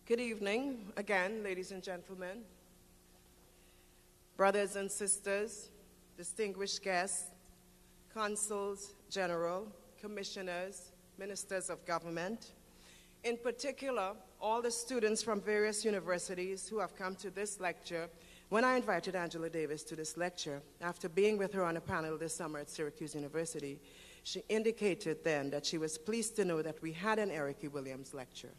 Good evening again, ladies and gentlemen, brothers and sisters, distinguished guests, consuls general, commissioners, ministers of government, in particular, all the students from various universities who have come to this lecture. When I invited Angela Davis to this lecture, after being with her on a panel this summer at Syracuse University, she indicated then that she was pleased to know that we had an Eric E. Williams lecture,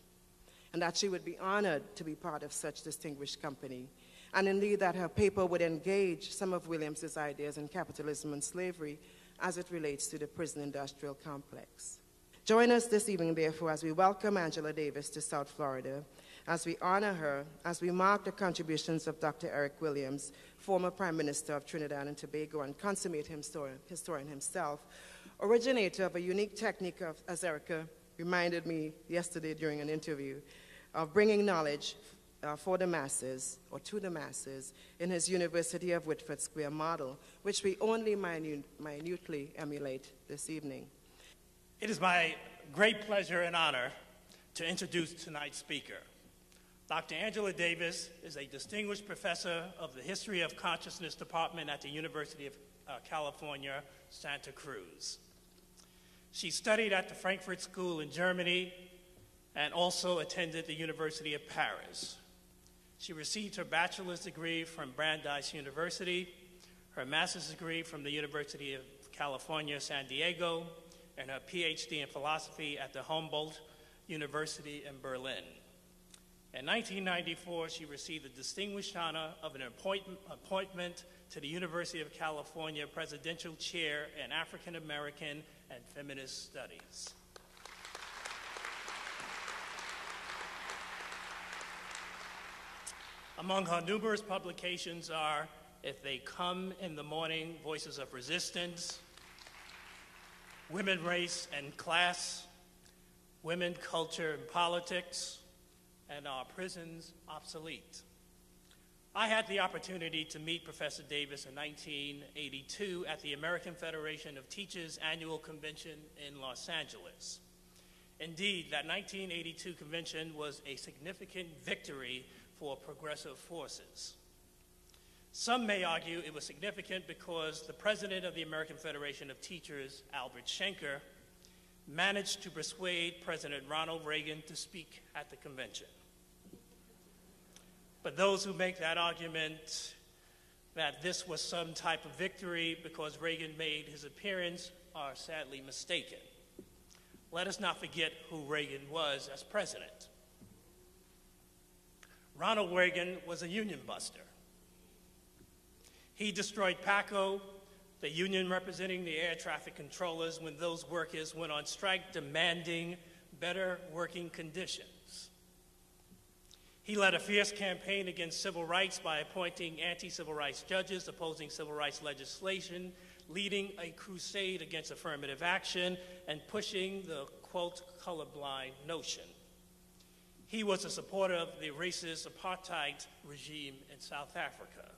and that she would be honored to be part of such distinguished company, and indeed that her paper would engage some of Williams's ideas in capitalism and slavery as it relates to the prison industrial complex. Join us this evening, therefore, as we welcome Angela Davis to South Florida, as we honor her, as we mark the contributions of Dr. Eric Williams, former Prime Minister of Trinidad and Tobago and consummate historian himself, originator of a unique technique of, as Erica reminded me yesterday during an interview, of bringing knowledge for the masses, or to the masses, in his University of Whitford Square model, which we only minutely emulate this evening. It is my great pleasure and honor to introduce tonight's speaker. Dr. Angela Davis is a distinguished professor of the History of Consciousness Department at the University of California, Santa Cruz. She studied at the Frankfurt School in Germany and also attended the University of Paris. She received her bachelor's degree from Brandeis University, her master's degree from the University of California, San Diego, and her PhD in philosophy at the Humboldt University in Berlin. In 1994, she received the distinguished honor of an appointment to the University of California Presidential Chair in African American and Feminist Studies. Among her numerous publications are If They Come in the Morning, Voices of Resistance, Women, Race, and Class, Women, Culture, and Politics, and Are Prisons Obsolete? I had the opportunity to meet Professor Davis in 1982 at the American Federation of Teachers annual convention in Los Angeles. Indeed, that 1982 convention was a significant victory for progressive forces. Some may argue it was significant because the president of the American Federation of Teachers, Albert Schenker, managed to persuade President Ronald Reagan to speak at the convention. But those who make that argument that this was some type of victory because Reagan made his appearance are sadly mistaken. Let us not forget who Reagan was as president. Ronald Reagan was a union buster. He destroyed PACO, the union representing the air traffic controllers, when those workers went on strike demanding better working conditions. He led a fierce campaign against civil rights by appointing anti-civil rights judges, opposing civil rights legislation, leading a crusade against affirmative action, and pushing the, quote, colorblind notion. He was a supporter of the racist apartheid regime in South Africa.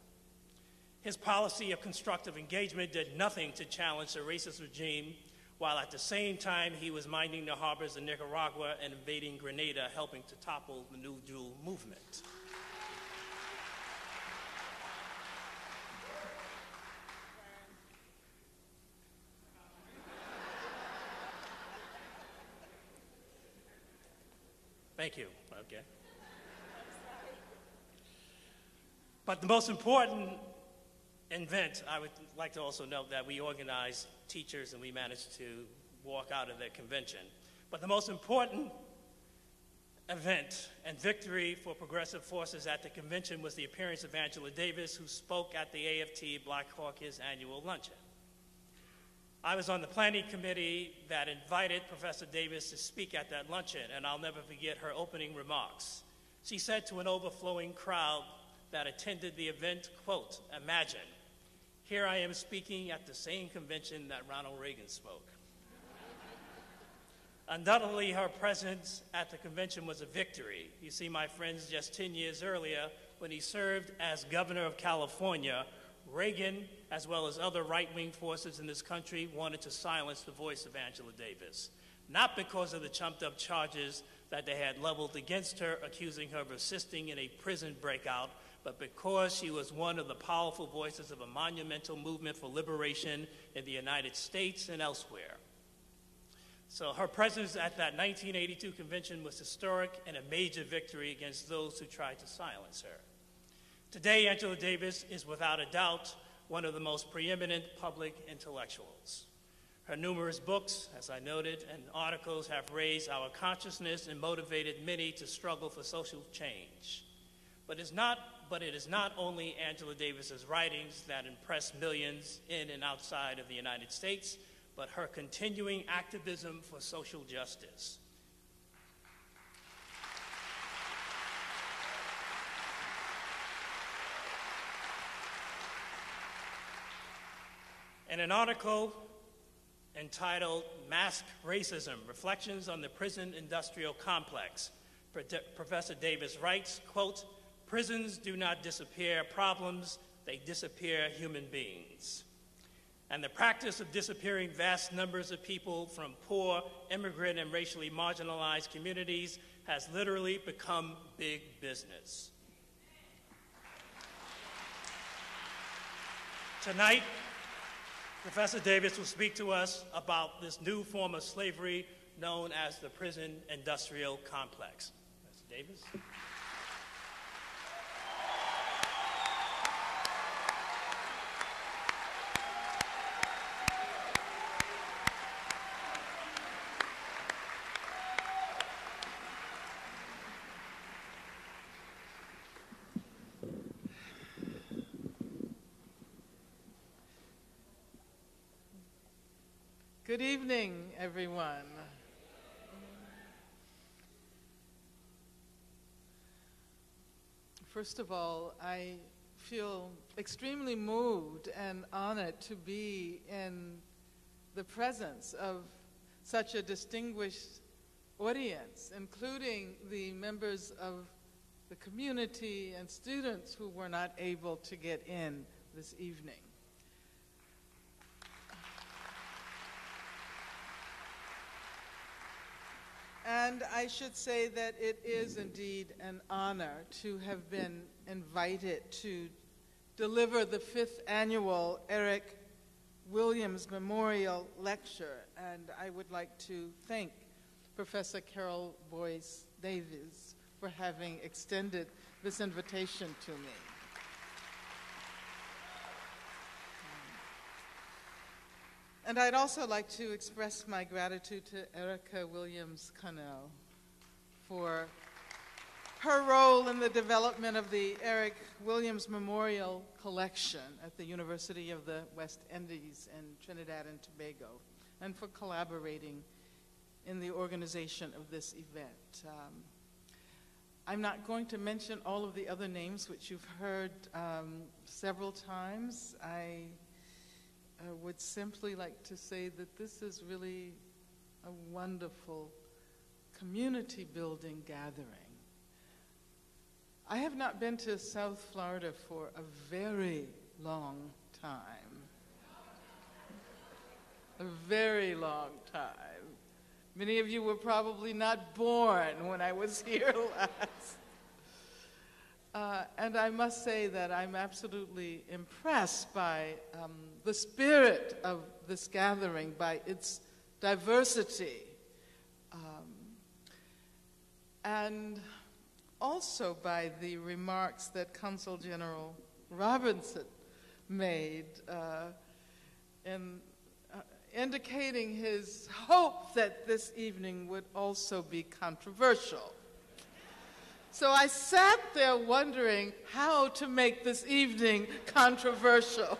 His policy of constructive engagement did nothing to challenge the racist regime, while at the same time he was minding the harbors of Nicaragua and invading Grenada, helping to topple the New Deal movement. Thank you. Okay. But the most important event, I would like to also note that we organized teachers and we managed to walk out of that convention. But the most important event and victory for progressive forces at the convention was the appearance of Angela Davis, who spoke at the AFT Black Caucus annual luncheon. I was on the planning committee that invited Professor Davis to speak at that luncheon, and I'll never forget her opening remarks. She said to an overflowing crowd that attended the event, quote, "Imagine, here I am speaking at the same convention that Ronald Reagan spoke." Undoubtedly, her presence at the convention was a victory. You see, my friends, just 10 years earlier, when he served as governor of California, Reagan, as well as other right-wing forces in this country, wanted to silence the voice of Angela Davis, not because of the chumped-up charges that they had leveled against her, accusing her of assisting in a prison breakout, but because she was one of the powerful voices of a monumental movement for liberation in the United States and elsewhere. So her presence at that 1982 convention was historic and a major victory against those who tried to silence her. Today, Angela Davis is without a doubt one of the most preeminent public intellectuals. Her numerous books, as I noted, and articles have raised our consciousness and motivated many to struggle for social change. But it is not only Angela Davis's writings that impress millions in and outside of the United States, but her continuing activism for social justice. In an article entitled Masked Racism, Reflections on the Prison Industrial Complex, Professor Davis writes, quote, "Prisons do not disappear problems, they disappear human beings. And the practice of disappearing vast numbers of people from poor, immigrant, and racially marginalized communities has literally become big business." Tonight, Professor Davis will speak to us about this new form of slavery known as the prison industrial complex. Professor Davis. Good evening, everyone. First of all, I feel extremely moved and honored to be in the presence of such a distinguished audience, including the members of the community and students who were not able to get in this evening. And I should say that it is indeed an honor to have been invited to deliver the 5th annual Eric Williams Memorial Lecture. And I would like to thank Professor Carol Boyce Davis for having extended this invitation to me. And I'd also like to express my gratitude to Erica Williams-Connell for her role in the development of the Eric Williams Memorial Collection at the University of the West Indies in Trinidad and Tobago, and for collaborating in the organization of this event. I'm not going to mention all of the other names which you've heard several times. I would simply like to say that this is really a wonderful community building gathering. I have not been to South Florida for a very long time. A very long time. Many of you were probably not born when I was here last. And I must say that I'm absolutely impressed by the spirit of this gathering, by its diversity, and also by the remarks that Consul General Robinson made in indicating his hope that this evening would also be controversial. So I sat there wondering how to make this evening controversial.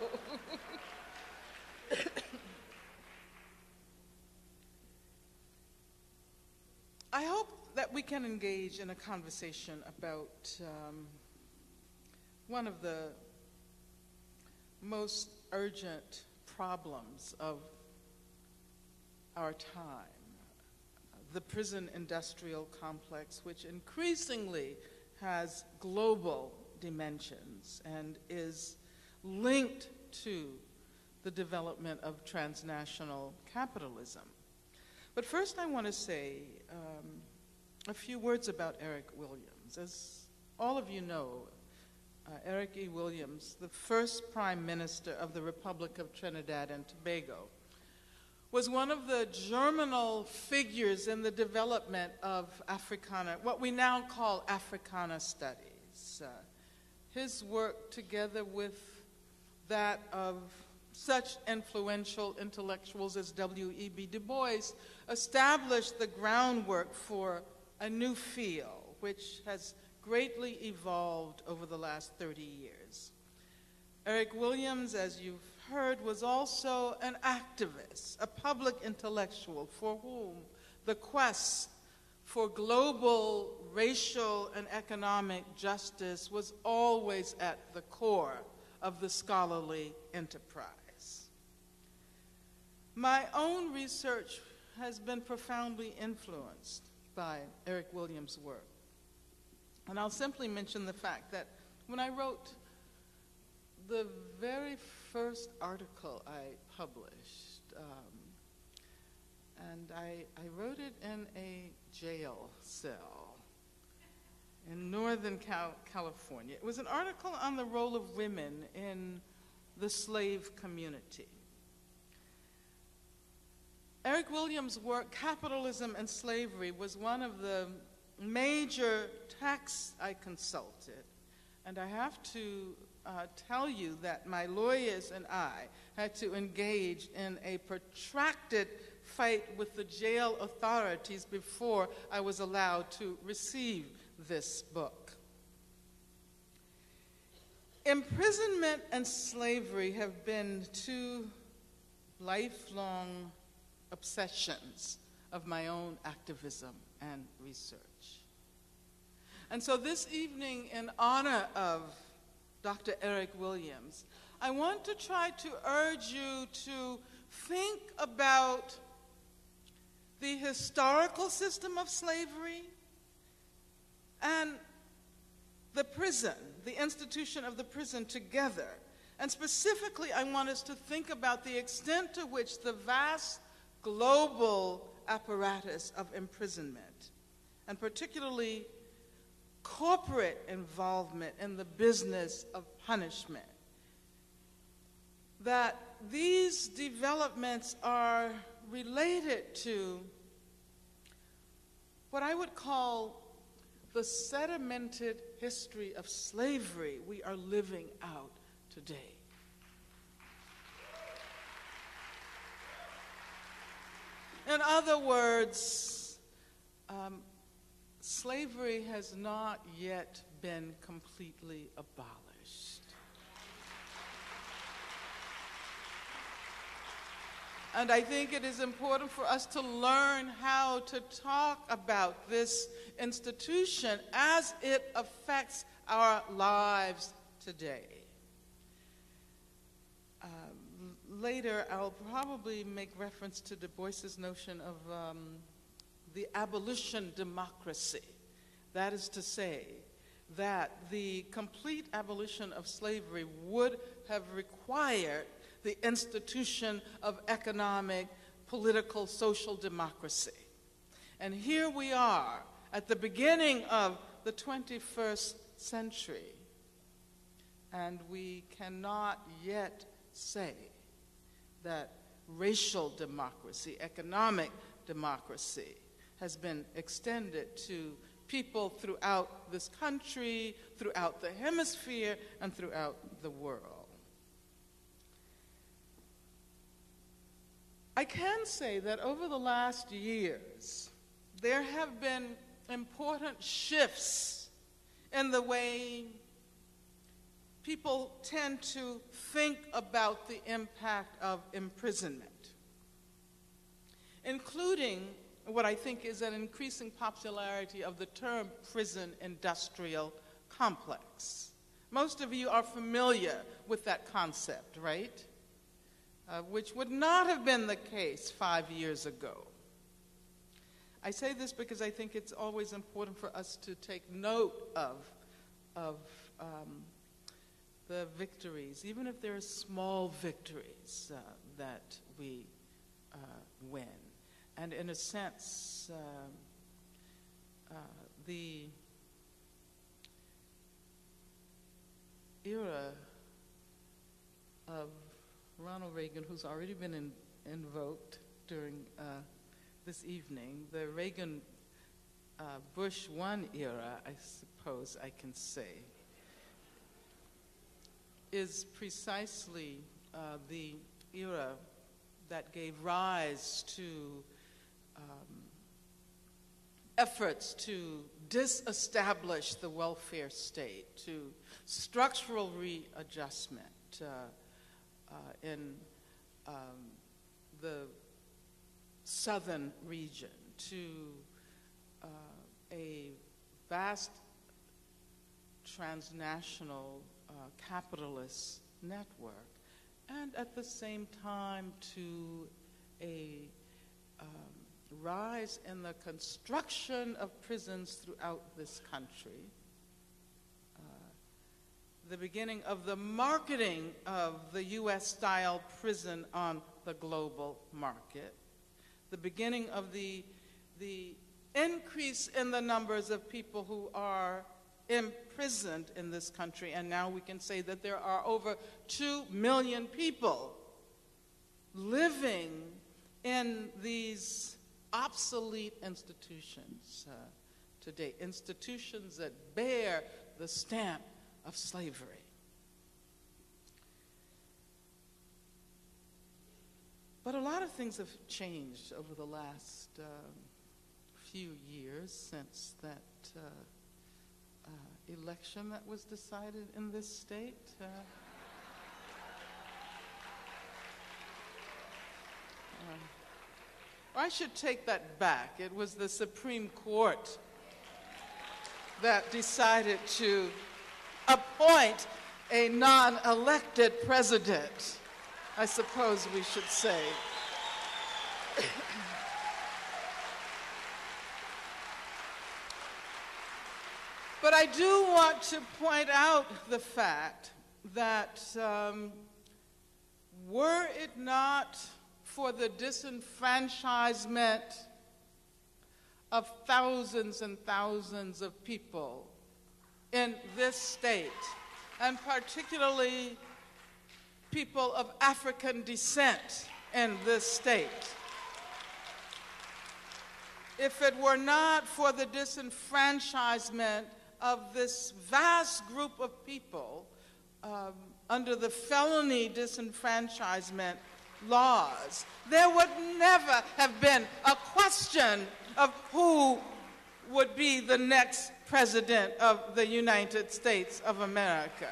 I hope that we can engage in a conversation about one of the most urgent problems of our time. The prison industrial complex, which increasingly has global dimensions and is linked to the development of transnational capitalism. But first I want to say a few words about Eric Williams. As all of you know, Eric E. Williams, the first Prime Minister of the Republic of Trinidad and Tobago, was one of the germinal figures in the development of Africana, what we now call Africana studies. His work, together with that of such influential intellectuals as W.E.B. Du Bois, established the groundwork for a new field, which has greatly evolved over the last 30 years. Eric Williams, as you've heard, was also an activist, a public intellectual for whom the quest for global racial and economic justice was always at the core of the scholarly enterprise. My own research has been profoundly influenced by Eric Williams' work. And I'll simply mention the fact that when I wrote the very first article I published, and I wrote it in a jail cell in Northern California. It was an article on the role of women in the slave community. Eric Williams' work, Capitalism and Slavery, was one of the major texts I consulted, and I have to tell you that my lawyers and I had to engage in a protracted fight with the jail authorities before I was allowed to receive this book. Imprisonment and slavery have been two lifelong obsessions of my own activism and research. And so this evening, in honor of Dr. Eric Williams, I want to try to urge you to think about the historical system of slavery and the prison, the institution of the prison together. And specifically, I want us to think about the extent to which the vast global apparatus of imprisonment, and particularly corporate involvement in the business of punishment, that these developments are related to what I would call the sedimented history of slavery we are living out today. In other words, slavery has not yet been completely abolished. And I think it is important for us to learn how to talk about this institution as it affects our lives today. Later, I'll probably make reference to Du Bois's notion of the abolition democracy. That is to say, that the complete abolition of slavery would have required the institution of economic, political, social democracy. And here we are at the beginning of the 21st century, and we cannot yet say that racial democracy, economic democracy, has been extended to people throughout this country, throughout the hemisphere, and throughout the world. I can say that over the last years, there have been important shifts in the way people tend to think about the impact of imprisonment, including what I think is an increasing popularity of the term prison industrial complex. Most of you are familiar with that concept, right? Which would not have been the case 5 years ago. I say this because I think it's always important for us to take note of the victories, even if they're small victories that we win. And in a sense, the era of Ronald Reagan, who's already been invoked during this evening, the Reagan Bush 1 era, I suppose I can say, is precisely the era that gave rise to efforts to disestablish the welfare state, to structural readjustment in the southern region, to a vast transnational capitalist network, and at the same time to a rise in the construction of prisons throughout this country, the beginning of the marketing of the US-style prison on the global market, the beginning of the increase in the numbers of people who are imprisoned in this country, and now we can say that there are over 2 million people living in these obsolete institutions today, institutions that bear the stamp of slavery. But a lot of things have changed over the last few years since that election that was decided in this state. I should take that back. It was the Supreme Court that decided to appoint a non-elected president, I suppose we should say. But I do want to point out the fact that were it not for the disenfranchisement of thousands and thousands of people in this state, and particularly people of African descent in this state, if it were not for the disenfranchisement of this vast group of people under the felony disenfranchisement laws, there would never have been a question of who would be the next president of the United States of America.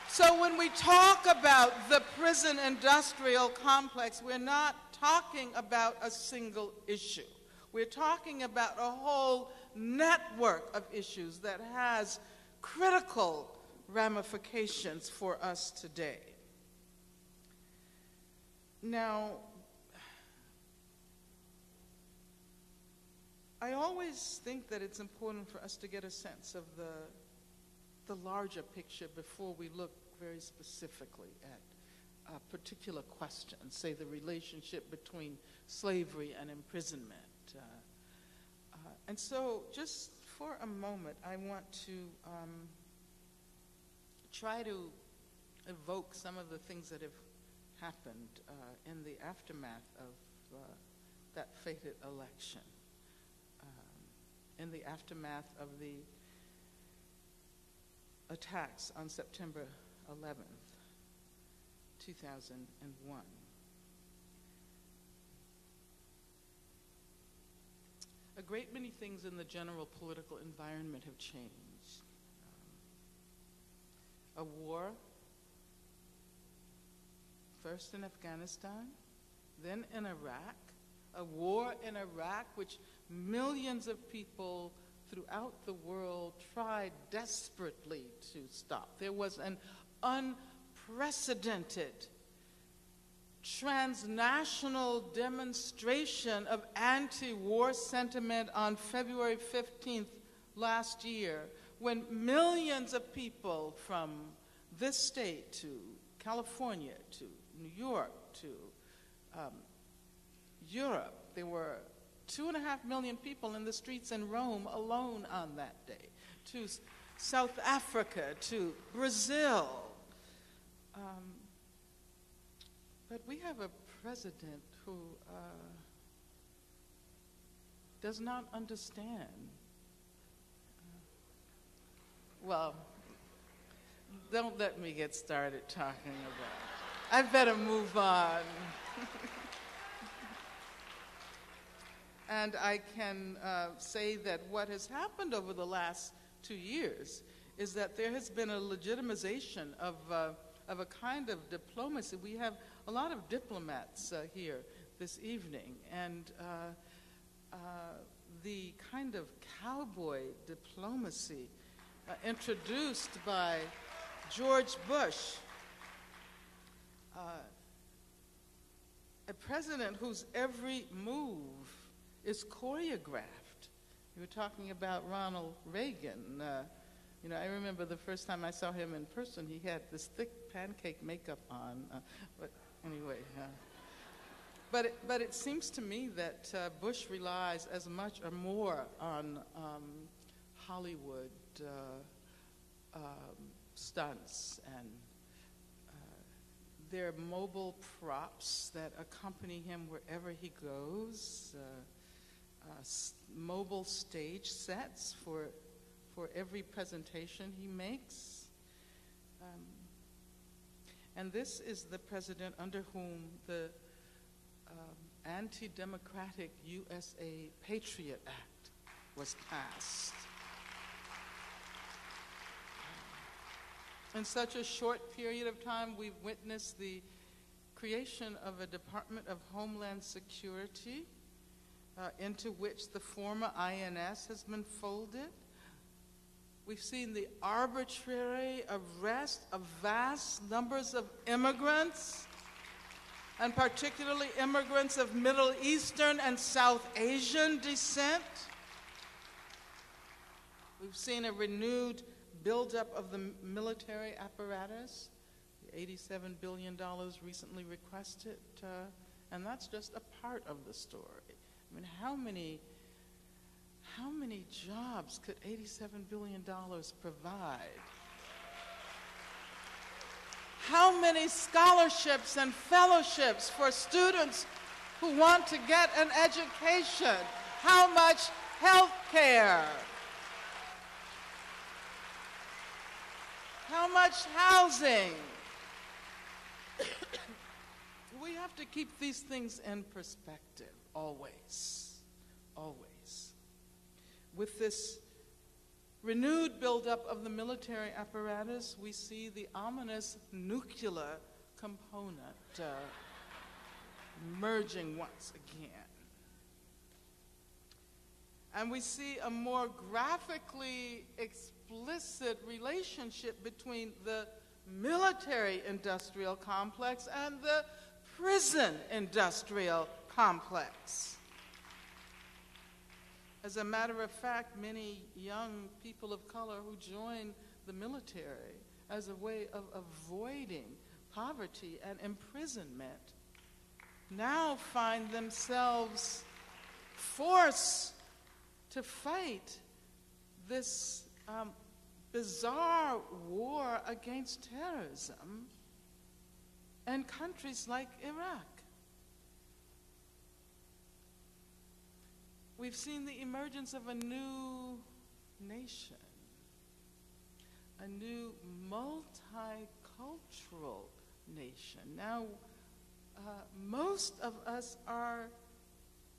So when we talk about the prison industrial complex, we're not talking about a single issue. We're talking about a whole network of issues that has critical ramifications for us today. Now, I always think that it's important for us to get a sense of the larger picture before we look very specifically at a particular question, say the relationship between slavery and imprisonment. And so just for a moment, I want to try to evoke some of the things that have happened in the aftermath of that fated election, in the aftermath of the attacks on September 11th, 2001. A great many things in the general political environment have changed. A war, first in Afghanistan, then in Iraq, a war in Iraq which millions of people throughout the world tried desperately to stop. There was an unprecedented transnational demonstration of anti-war sentiment on February 15th last year, when millions of people from this state to California to New York to Europe, there were 2.5 million people in the streets in Rome alone on that day, to South Africa, to Brazil. But we have a president who does not understand. Well, don't let me get started talking about it. I better move on. And I can say that what has happened over the last 2 years is that there has been a legitimization of a kind of diplomacy. We have a lot of diplomats here this evening, and the kind of cowboy diplomacy introduced by George Bush, a president whose every move is choreographed. You were talking about Ronald Reagan. I remember the first time I saw him in person, he had this thick pancake makeup on. But anyway, but it seems to me that Bush relies as much or more on Hollywood stunts and their mobile props that accompany him wherever he goes, mobile stage sets for every presentation he makes. And this is the president under whom the anti-democratic USA Patriot Act was passed. In such a short period of time, we've witnessed the creation of a Department of Homeland Security into which the former INS has been folded. We've seen the arbitrary arrest of vast numbers of immigrants, and particularly immigrants of Middle Eastern and South Asian descent. We've seen a renewed buildup of the military apparatus, the $87 billion recently requested, and that's just a part of the story. I mean, how many jobs could $87 billion provide? How many scholarships and fellowships for students who want to get an education? How much health care? How much housing? We have to keep these things in perspective, always, always. With this renewed buildup of the military apparatus, we see the ominous nuclear component merging once again. And we see a more graphically explicit relationship between the military-industrial complex and the prison-industrial complex. As a matter of fact, many young people of color who join the military as a way of avoiding poverty and imprisonment now find themselves forced to fight this bizarre war against terrorism in countries like Iraq. We've seen the emergence of a new nation, a new multicultural nation. Now, most of us are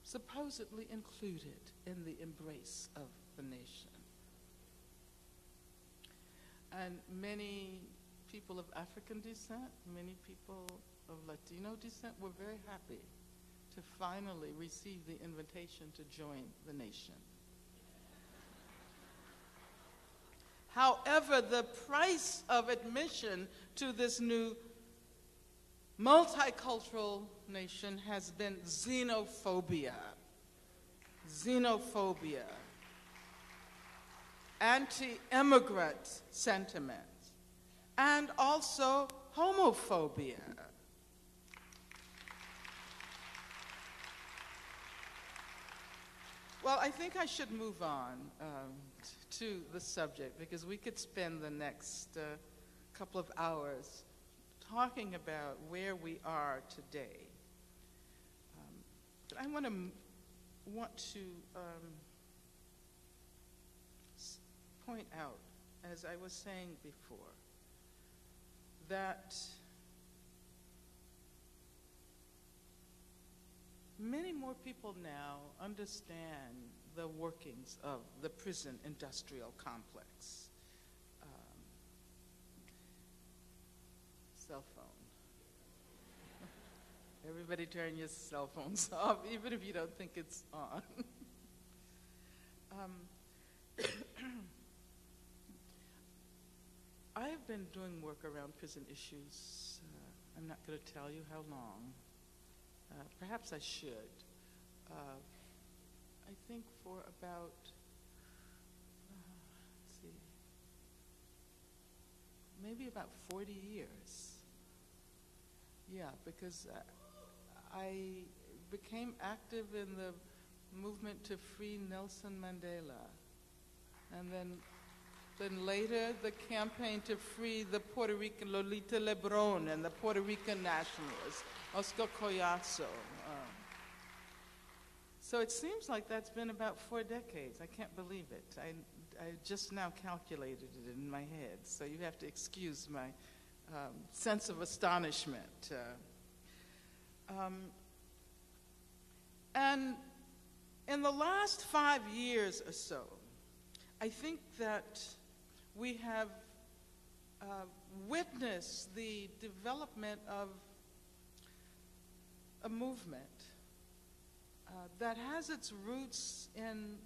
supposedly included in the embrace of the nation. And many people of African descent, many people of Latino descent were very happy to finally receive the invitation to join the nation. However, the price of admission to this new multicultural nation has been xenophobia. Xenophobia. Anti-immigrant sentiments, and also homophobia. Well, I think I should move on to the subject, because we could spend the next couple of hours talking about where we are today. But I want to point out, as I was saying before, that many more people now understand the workings of the prison industrial complex. Cell phone. Everybody turn your cell phones off, even if you don't think it's on. I have been doing work around prison issues. I'm not going to tell you how long. Perhaps I should. I think for about, let's see, maybe about 40 years. Yeah, because I became active in the movement to free Nelson Mandela. And then later, the campaign to free the Puerto Rican Lolita Lebron and the Puerto Rican nationalists, Oscar Collazo. So it seems like that's been about 4 decades. I can't believe it. I just now calculated it in my head, so you have to excuse my sense of astonishment. And in the last 5 years or so, I think that we have witnessed the development of a movement that has its roots in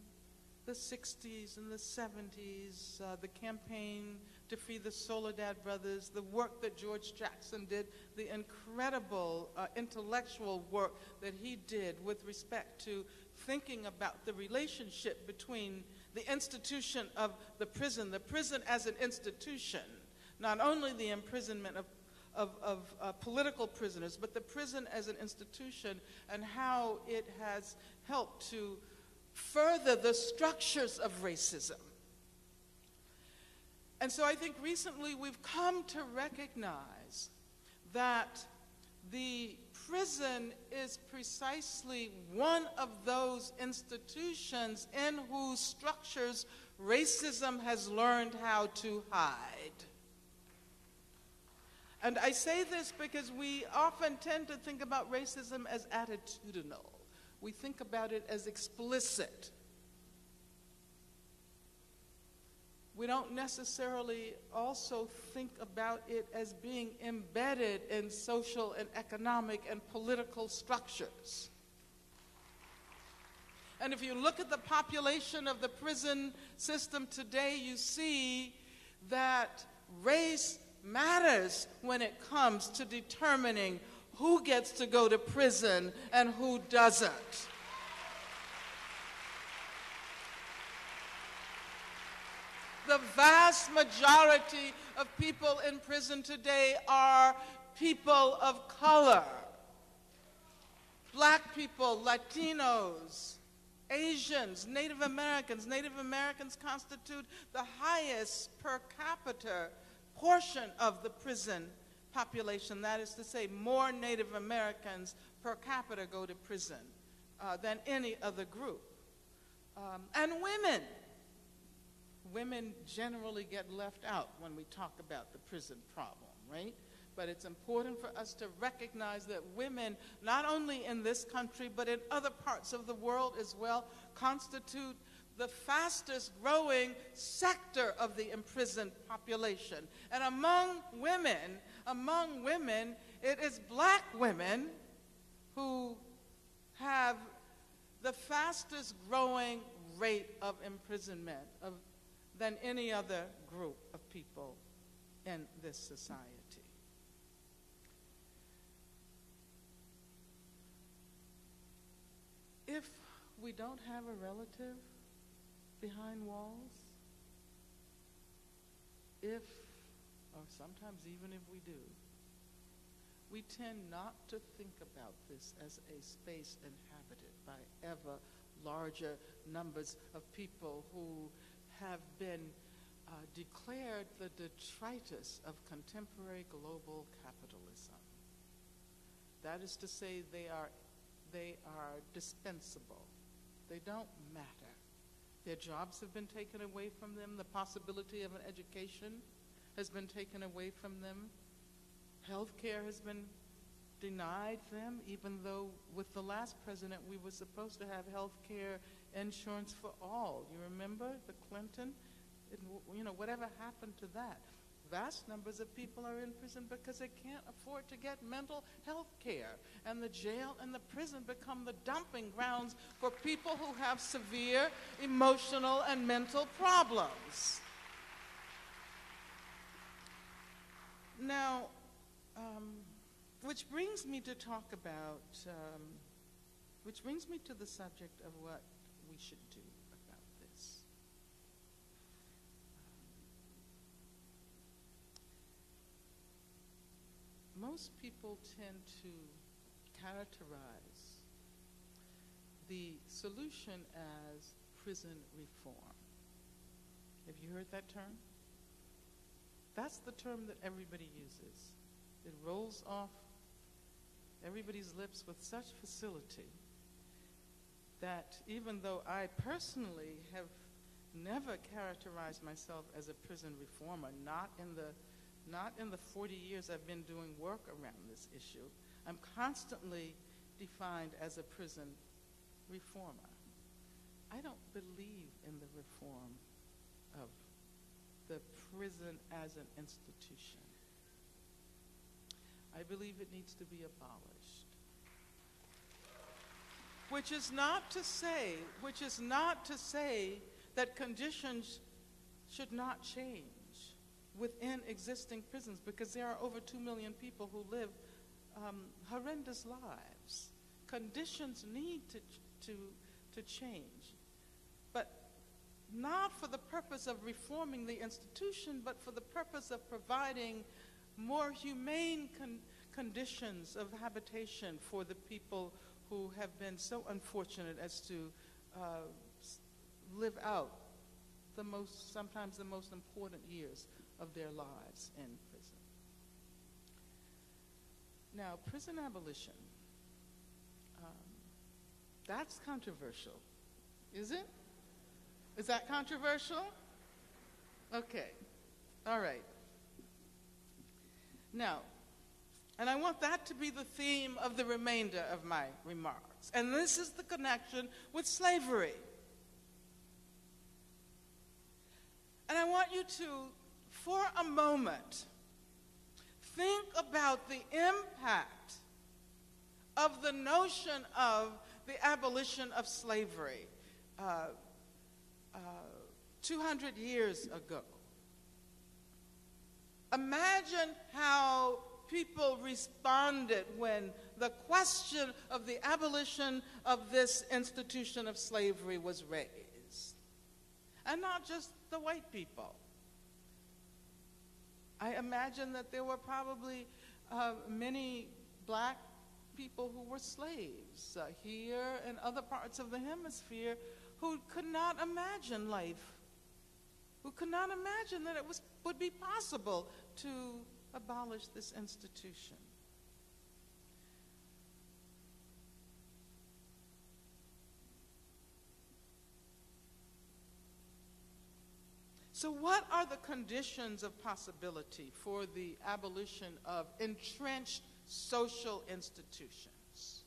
the 60s and the 70s, the campaign to free the Soledad brothers, the work that George Jackson did, the incredible intellectual work that he did with respect to thinking about the relationship between the institution of the prison as an institution, not only the imprisonment of political prisoners, but the prison as an institution, and how it has helped to further the structures of racism. And so I think recently we've come to recognize that the prison is precisely one of those institutions in whose structures racism has learned how to hide. And I say this because we often tend to think about racism as attitudinal. We think about it as explicit. We don't necessarily also think about it as being embedded in social and economic and political structures. And if you look at the population of the prison system today, you see that race matters when it comes to determining who gets to go to prison and who doesn't. The vast majority of people in prison today are people of color. Black people, Latinos, Asians, Native Americans. Native Americans constitute the highest per capita portion of the prison population. That is to say, more Native Americans per capita go to prison than any other group. And women. Women generally get left out when we talk about the prison problem, right? But it's important for us to recognize that women, not only in this country, but in other parts of the world as well, constitute the fastest growing sector of the imprisoned population. And among women, it is black women who have the fastest growing rate of imprisonment than any other group of people in this society. If we don't have a relative behind walls, or sometimes even if we do, we tend not to think about this as a space inhabited by ever larger numbers of people who have been declared the detritus of contemporary global capitalism. That is to say, they are dispensable. They don't matter. Their jobs have been taken away from them. The possibility of an education has been taken away from them. Health care has been denied them, even though with the last president we were supposed to have health care insurance for all. You remember the Clinton? Whatever happened to that? Vast numbers of people are in prison because they can't afford to get mental health care. And the jail and the prison become the dumping grounds for people who have severe emotional and mental problems. Now, which brings me to talk about, which brings me to the subject of what we should do about this. Most people tend to characterize the solution as prison reform. Have you heard that term? That's the term that everybody uses. It rolls off everybody's lips with such facility that even though I personally have never characterized myself as a prison reformer, not in the 40 years I've been doing work around this issue, I'm constantly defined as a prison reformer. I don't believe in the reform of the prison as an institution. I believe it needs to be abolished. Which is not to say that conditions should not change within existing prisons, because there are over 2 million people who live horrendous lives. Conditions need to change, but not for the purpose of reforming the institution, but for the purpose of providing more humane conditions of habitation for the people who have been so unfortunate as to live out sometimes the most important years of their lives in prison. Now, prison abolition, that's controversial, is it? Is that controversial? Okay, all right. Now, and I want that to be the theme of the remainder of my remarks. And this is the connection with slavery. And I want you to, for a moment, think about the impact of the notion of the abolition of slavery 200 years ago. Imagine how people responded when the question of the abolition of this institution of slavery was raised. And not just the white people. I imagine that there were probably many black people who were slaves here and other parts of the hemisphere who could not imagine life, who could not imagine that it would be possible to abolish this institution. So what are the conditions of possibility for the abolition of entrenched social institutions?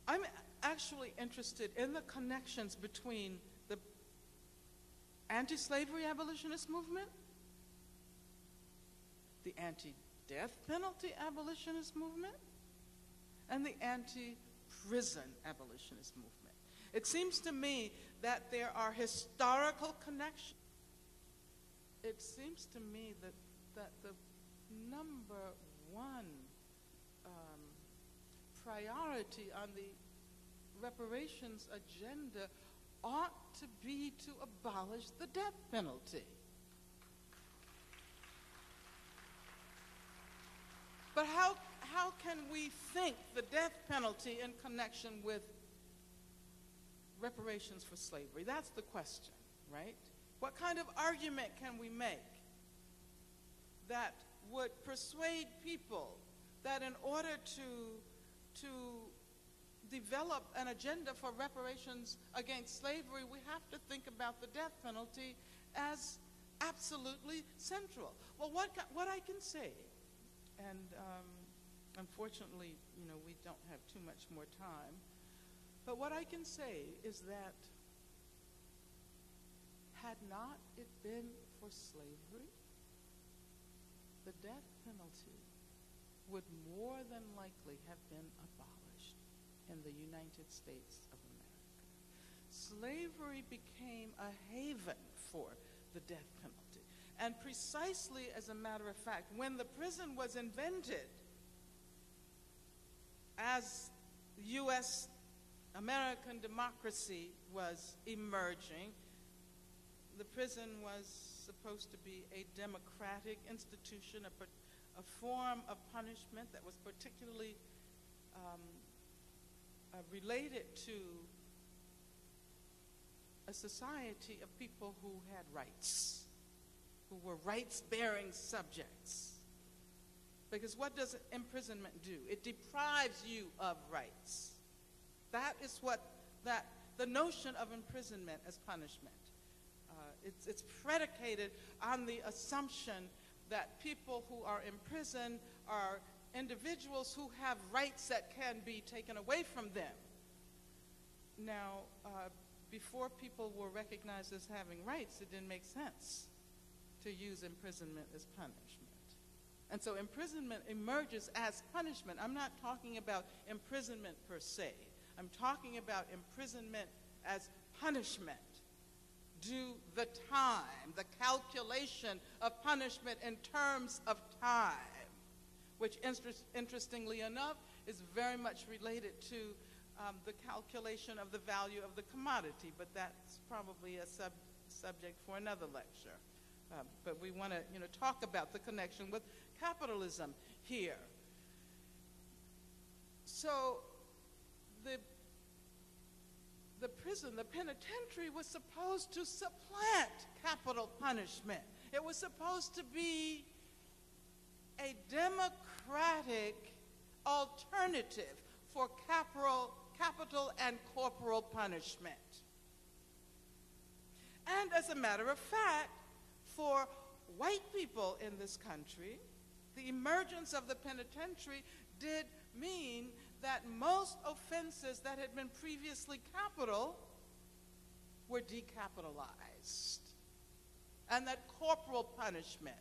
I'm actually interested in the connections between the anti-slavery abolitionist movement, the anti-death penalty abolitionist movement, and the anti-prison abolitionist movement. It seems to me that there are historical connections. It seems to me that the number one priority on the reparations agenda ought to be to abolish the death penalty. But how can we think the death penalty in connection with reparations for slavery? That's the question, right? What kind of argument can we make that would persuade people that in order to develop an agenda for reparations against slavery, we have to think about the death penalty as absolutely central? Well, what I can say, and unfortunately, we don't have too much more time, but what I can say is that had not it been for slavery, the death penalty would more than likely have been abolished in the United States of America. Slavery became a haven for the death penalty. And precisely as a matter of fact, when the prison was invented, as U.S. American democracy was emerging, the prison was supposed to be a democratic institution, a form of punishment that was particularly related to a society of people who had rights, who were rights-bearing subjects. Because what does imprisonment do? It deprives you of rights. That is what the notion of imprisonment as punishment. It's predicated on the assumption that people who are in prison are individuals who have rights that can be taken away from them. Now, before people were recognized as having rights, it didn't make sense to use imprisonment as punishment. And so imprisonment emerges as punishment. I'm not talking about imprisonment per se. I'm talking about imprisonment as punishment. Do the time, the calculation of punishment in terms of time, which interestingly enough is very much related to the calculation of the value of the commodity, but that's probably a subject for another lecture. But we want to talk about the connection with capitalism here. So the prison, the penitentiary, was supposed to supplant capital punishment. It was supposed to be a democratic alternative for capital and corporal punishment. And as a matter of fact, for white people in this country, the emergence of the penitentiary did mean that most offenses that had been previously capital were decapitalized, and that corporal punishment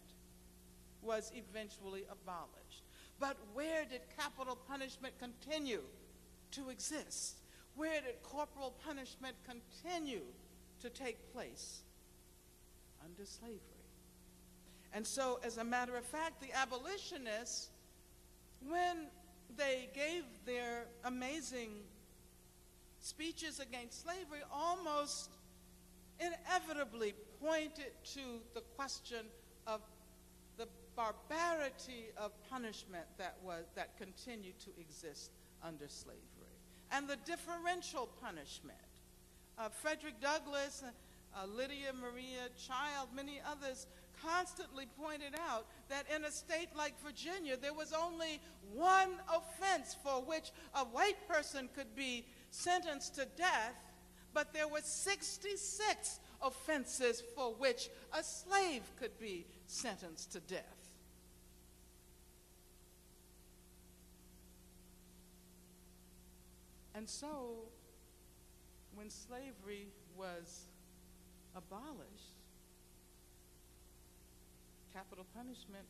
was eventually abolished. But where did capital punishment continue to exist? Where did corporal punishment continue to take place? Under slavery. And so, as a matter of fact, the abolitionists, when they gave their amazing speeches against slavery, almost inevitably pointed to the question of the barbarity of punishment that continued to exist under slavery, and the differential punishment. Frederick Douglass, Lydia Maria Child, many others constantly pointed out that in a state like Virginia, there was only one offense for which a white person could be sentenced to death, but there were 66 offenses for which a slave could be sentenced to death. And so, when slavery was abolished, capital punishment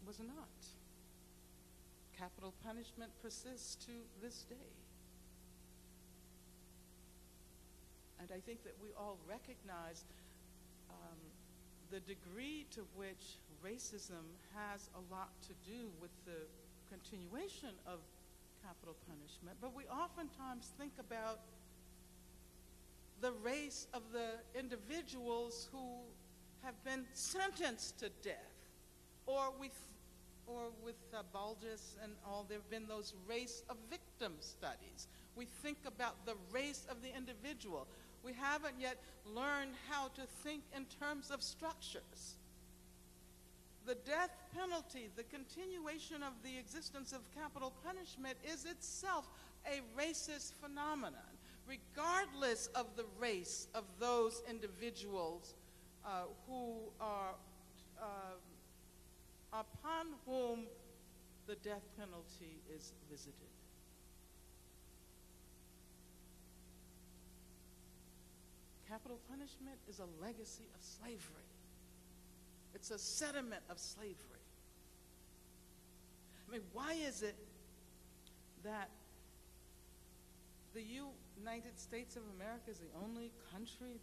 was not. Capital punishment persists to this day. And I think that we all recognize the degree to which racism has a lot to do with the continuation of capital punishment, but we oftentimes think about the race of the individuals who have been sentenced to death, or we or with Baldus and all, there have been those race of victim studies. We think about the race of the individual. We haven't yet learned how to think in terms of structures. The death penalty, the continuation of the existence of capital punishment, is itself a racist phenomenon, regardless of the race of those individuals who are upon whom the death penalty is visited. Capital punishment is a legacy of slavery. It's a sediment of slavery. I mean, why is it that the United States of America is the only country,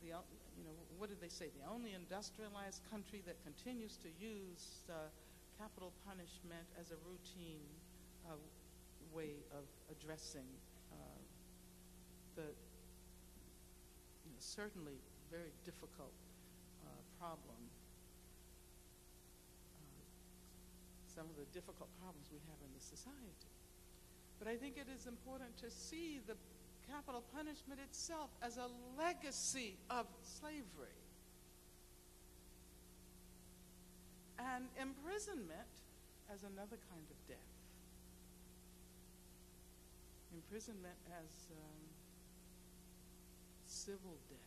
what did they say, the only industrialized country that continues to use capital punishment as a routine way of addressing the certainly very difficult problem, some of the difficult problems we have in the society. But I think it is important to see the capital punishment itself as a legacy of slavery. And imprisonment as another kind of death. Imprisonment as civil death.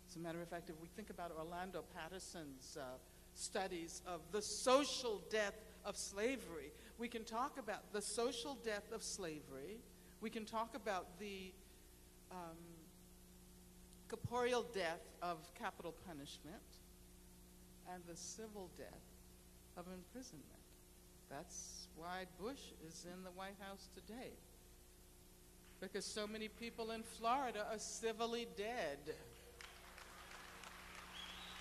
As a matter of fact, if we think about Orlando Patterson's studies of the social death of slavery, we can talk about the social death of slavery. We can talk about the corporeal death of capital punishment and the civil death of imprisonment. That's why Bush is in the White House today, because so many people in Florida are civilly dead.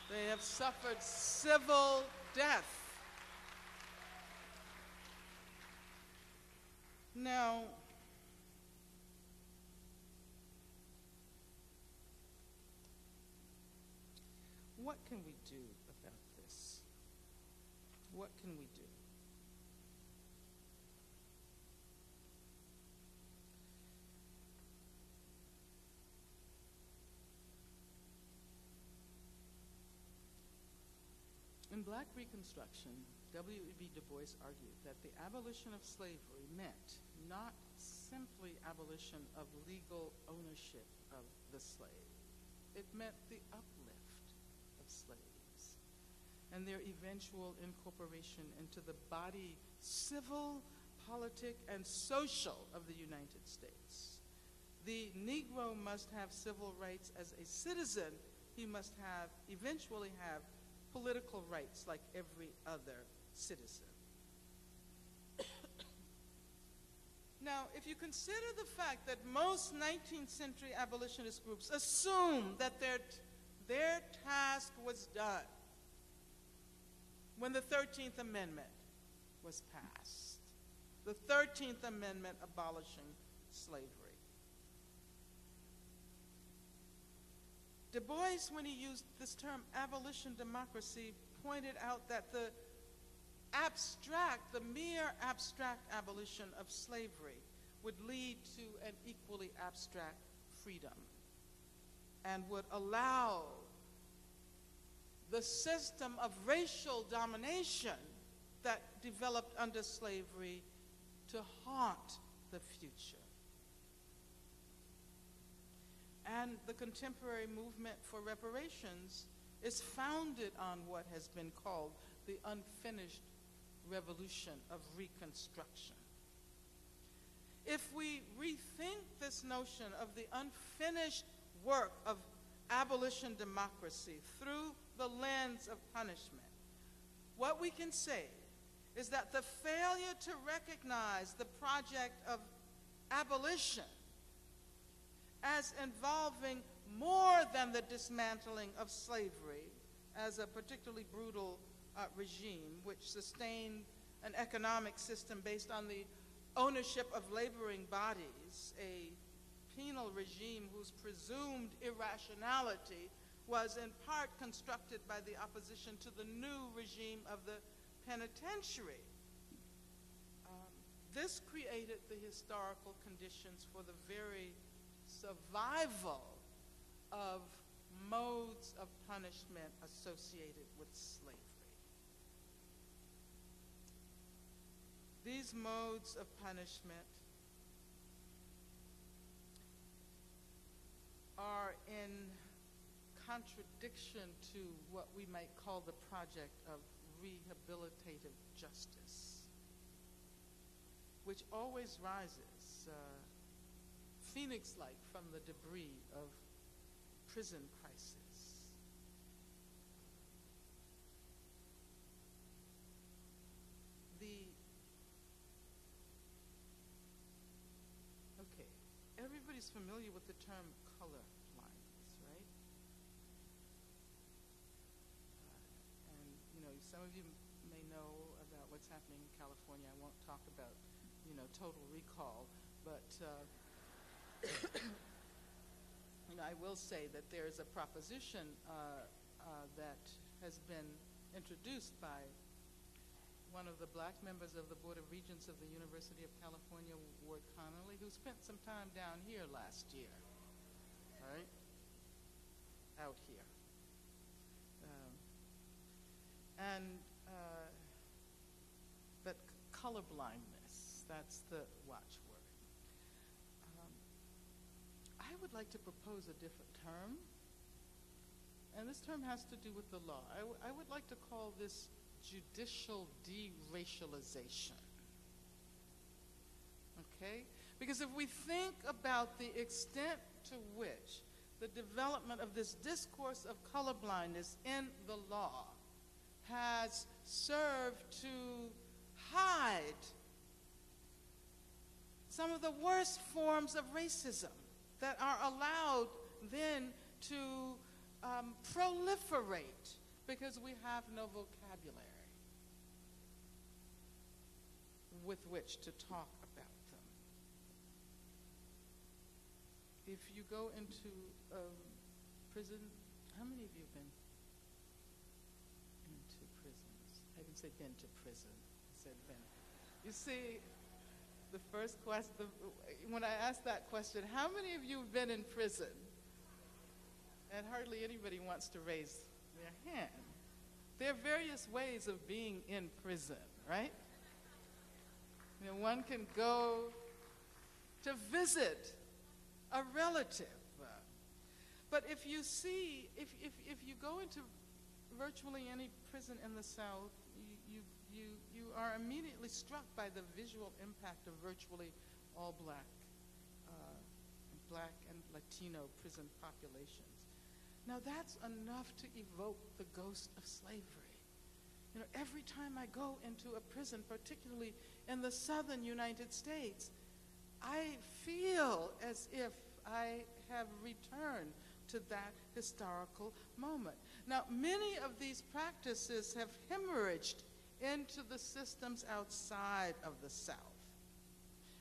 They have suffered civil death. Now, what can we do about this? What can we do? In Black Reconstruction, W.E.B. Du Bois argued that the abolition of slavery meant not simply abolition of legal ownership of the slave. It meant the uplift of slaves and their eventual incorporation into the body, civil, politic, and social of the United States. The Negro must have civil rights as a citizen. He must eventually have political rights like every other citizen. Now, if you consider the fact that most 19th century abolitionist groups assumed that their task was done when the 13th Amendment was passed, the 13th Amendment abolishing slavery. Du Bois, when he used this term abolition democracy, pointed out that the mere abstract abolition of slavery would lead to an equally abstract freedom and would allow the system of racial domination that developed under slavery to haunt the future. And the contemporary movement for reparations is founded on what has been called the unfinished revolution of Reconstruction. If we rethink this notion of the unfinished work of abolition democracy through the lens of punishment, what we can say is that the failure to recognize the project of abolition as involving more than the dismantling of slavery as a particularly brutal regime which sustained an economic system based on the ownership of laboring bodies, a penal regime whose presumed irrationality was in part constructed by the opposition to the new regime of the penitentiary. This created the historical conditions for the very survival of modes of punishment associated with slavery. These modes of punishment are in contradiction to what we might call the project of rehabilitative justice, which always rises phoenix-like from the debris of prison crisis. Okay, everybody's familiar with the term color blindness, right? And you know, some of you may know about what's happening in California. I won't talk about, you know, total recall, but you know, I will say that there is a proposition that has been introduced by one of the black members of the Board of Regents of the University of California, Ward Connolly, who spent some time down here last year, all right, out here. But colorblindness, that's the watchword. I would like to propose a different term, and this term has to do with the law. I would like to call this judicial deracialization, okay? Because if we think about the extent to which the development of this discourse of colorblindness in the law has served to hide some of the worst forms of racism that are allowed then to proliferate because we have no vocabulary with which to talk about them. If you go into prison, how many of you have been into prisons? I didn't say been to prison, I said been. You see, the first question, when I asked that question, how many of you have been in prison? And hardly anybody wants to raise their hand. There are various ways of being in prison, right? You know, one can go to visit a relative. But if you see, if you go into virtually any prison in the South, you are immediately struck by the visual impact of virtually all black and Latino prison populations. Now that's enough to evoke the ghost of slavery. You know, every time I go into a prison, particularly in the southern United States, I feel as if I have returned to that historical moment. Now, many of these practices have hemorrhaged into the systems outside of the South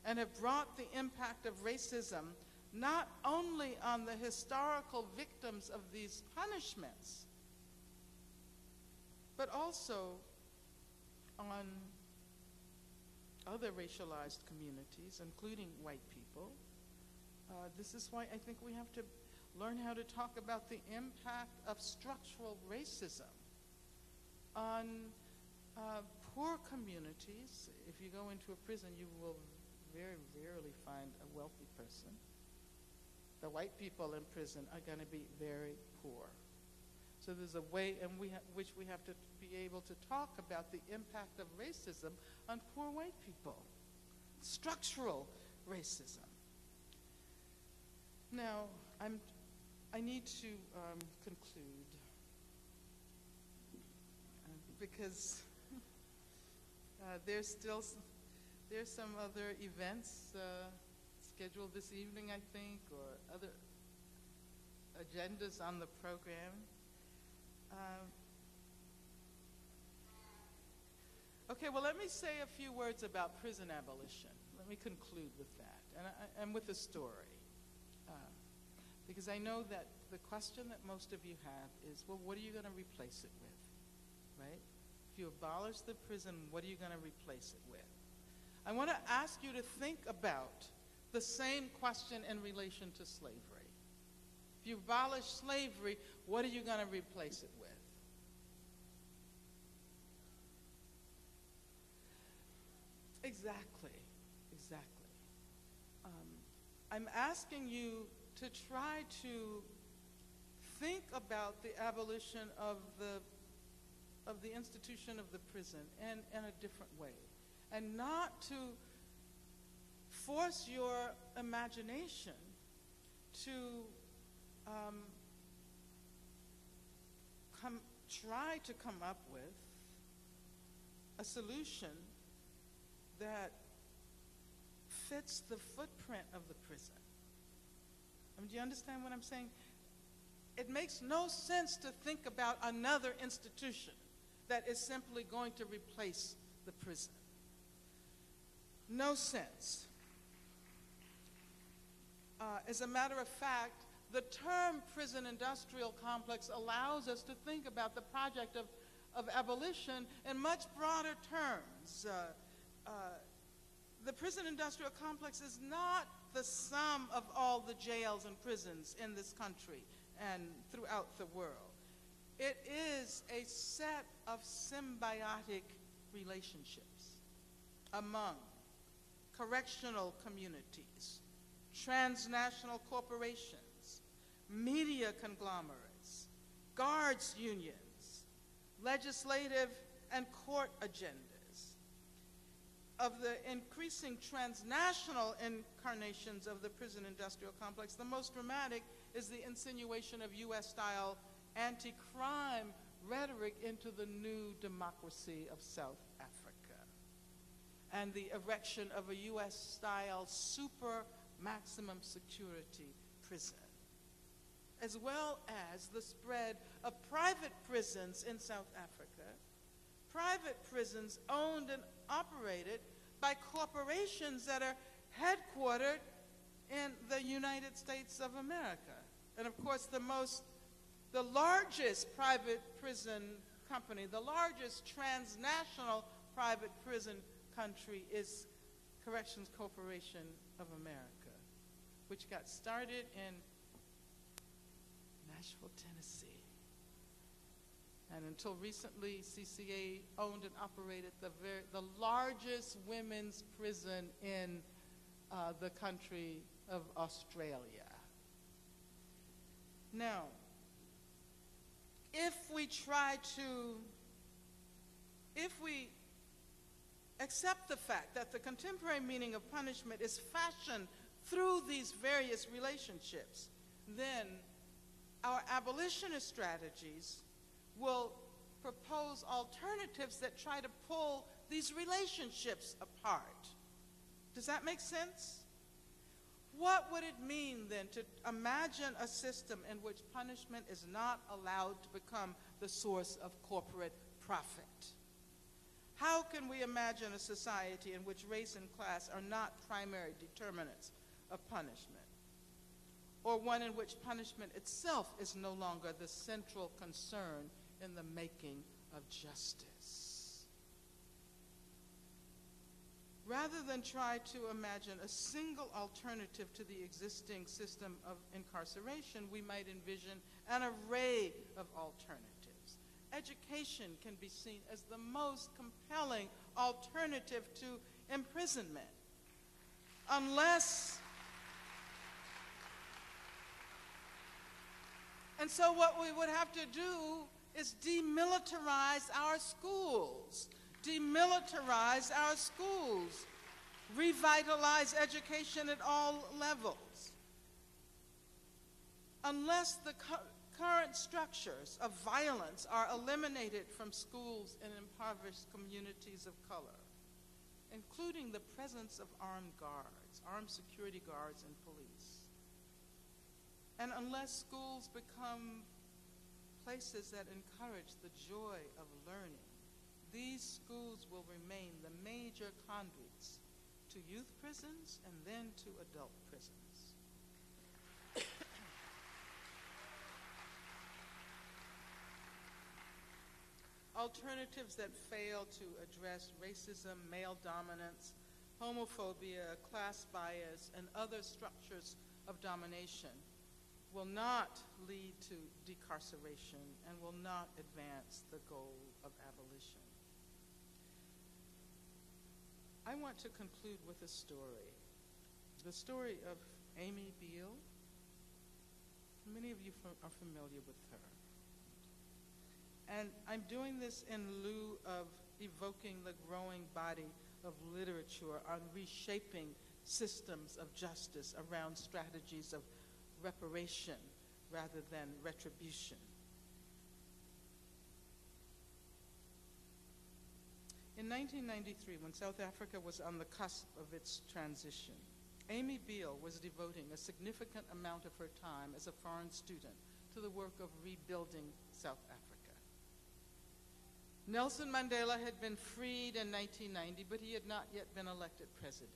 and have brought the impact of racism not only on the historical victims of these punishments, but also on other racialized communities, including white people. This is why I think we have to learn how to talk about the impact of structural racism on poor communities. If you go into a prison, you will very rarely find a wealthy person. The white people in prison are going to be very poor. So there's a way in which we have to be able to talk about the impact of racism on poor white people, structural racism. Now, I need to conclude because there's some other events scheduled this evening, I think, or other agendas on the program. Okay, well, let me say a few words about prison abolition. Let me conclude with that, and with a story. Because I know that the question that most of you have is, well, what are you going to replace it with, right? If you abolish the prison, what are you going to replace it with? I want to ask you to think about the same question in relation to slavery. If you abolish slavery, what are you going to replace it with? Exactly, exactly. I'm asking you to try to think about the abolition of the institution of the prison in a different way, and not to force your imagination to try to come up with a solution that fits the footprint of the prison. Do you understand what I'm saying? It makes no sense to think about another institution that is simply going to replace the prison. No sense. As a matter of fact, the term prison industrial complex allows us to think about the project of abolition in much broader terms. The prison industrial complex is not the sum of all the jails and prisons in this country and throughout the world. It is a set of symbiotic relationships among correctional communities, transnational corporations, media conglomerates, guards unions, legislative and court agendas. Of the increasing transnational incarnations of the prison industrial complex, the most dramatic is the insinuation of US-style anti-crime rhetoric into the new democracy of South Africa, and the erection of a US-style super maximum security prison, as well as the spread of private prisons in South Africa, private prisons owned and operated by corporations that are headquartered in the United States of America. And of course, the largest private prison company, the largest transnational private prison country is Corrections Corporation of America, which got started in Nashville, Tennessee. And until recently, CCA owned and operated the largest women's prison in the country of Australia. Now, if we accept the fact that the contemporary meaning of punishment is fashioned through these various relationships, then our abolitionist strategies will propose alternatives that try to pull these relationships apart. Does that make sense? What would it mean then to imagine a system in which punishment is not allowed to become the source of corporate profit? How can we imagine a society in which race and class are not primary determinants of punishment? Or one in which punishment itself is no longer the central concern in the making of justice? Rather than try to imagine a single alternative to the existing system of incarceration, we might envision an array of alternatives. Education can be seen as the most compelling alternative to imprisonment. And so what we would have to do is demilitarize our schools, revitalize education at all levels. Unless the current structures of violence are eliminated from schools in impoverished communities of color, including the presence of armed guards, armed security guards and police, and unless schools become places that encourage the joy of learning, these schools will remain the major conduits to youth prisons and then to adult prisons. alternatives that fail to address racism, male dominance, homophobia, class bias, and other structures of domination will not lead to decarceration and will not advance the goal of abolition. I want to conclude with a story, the story of Amy Beale. Many of you are familiar with her. And I'm doing this in lieu of evoking the growing body of literature on reshaping systems of justice around strategies of reparation rather than retribution. In 1993, when South Africa was on the cusp of its transition, Amy Beale was devoting a significant amount of her time as a foreign student to the work of rebuilding South Africa. Nelson Mandela had been freed in 1990, but he had not yet been elected president.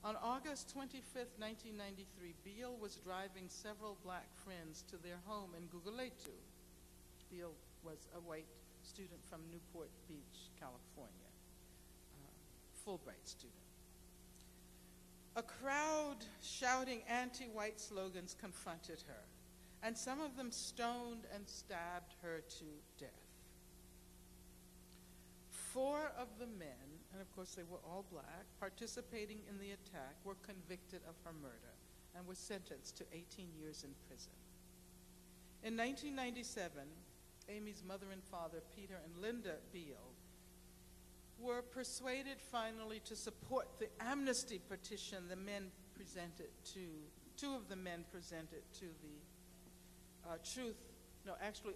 On August 25th, 1993, Beale was driving several black friends to their home in Guguletu. Beale was a white student from Newport Beach, California, Fulbright student. A crowd shouting anti-white slogans confronted her, and some of them stoned and stabbed her to death. 4 of the men, and of course they were all black, participating in the attack were convicted of her murder and were sentenced to 18 years in prison. In 1997, Amy's mother and father, Peter and Linda Beale, were persuaded finally to support the amnesty petition the men presented to, 2 of the men presented to the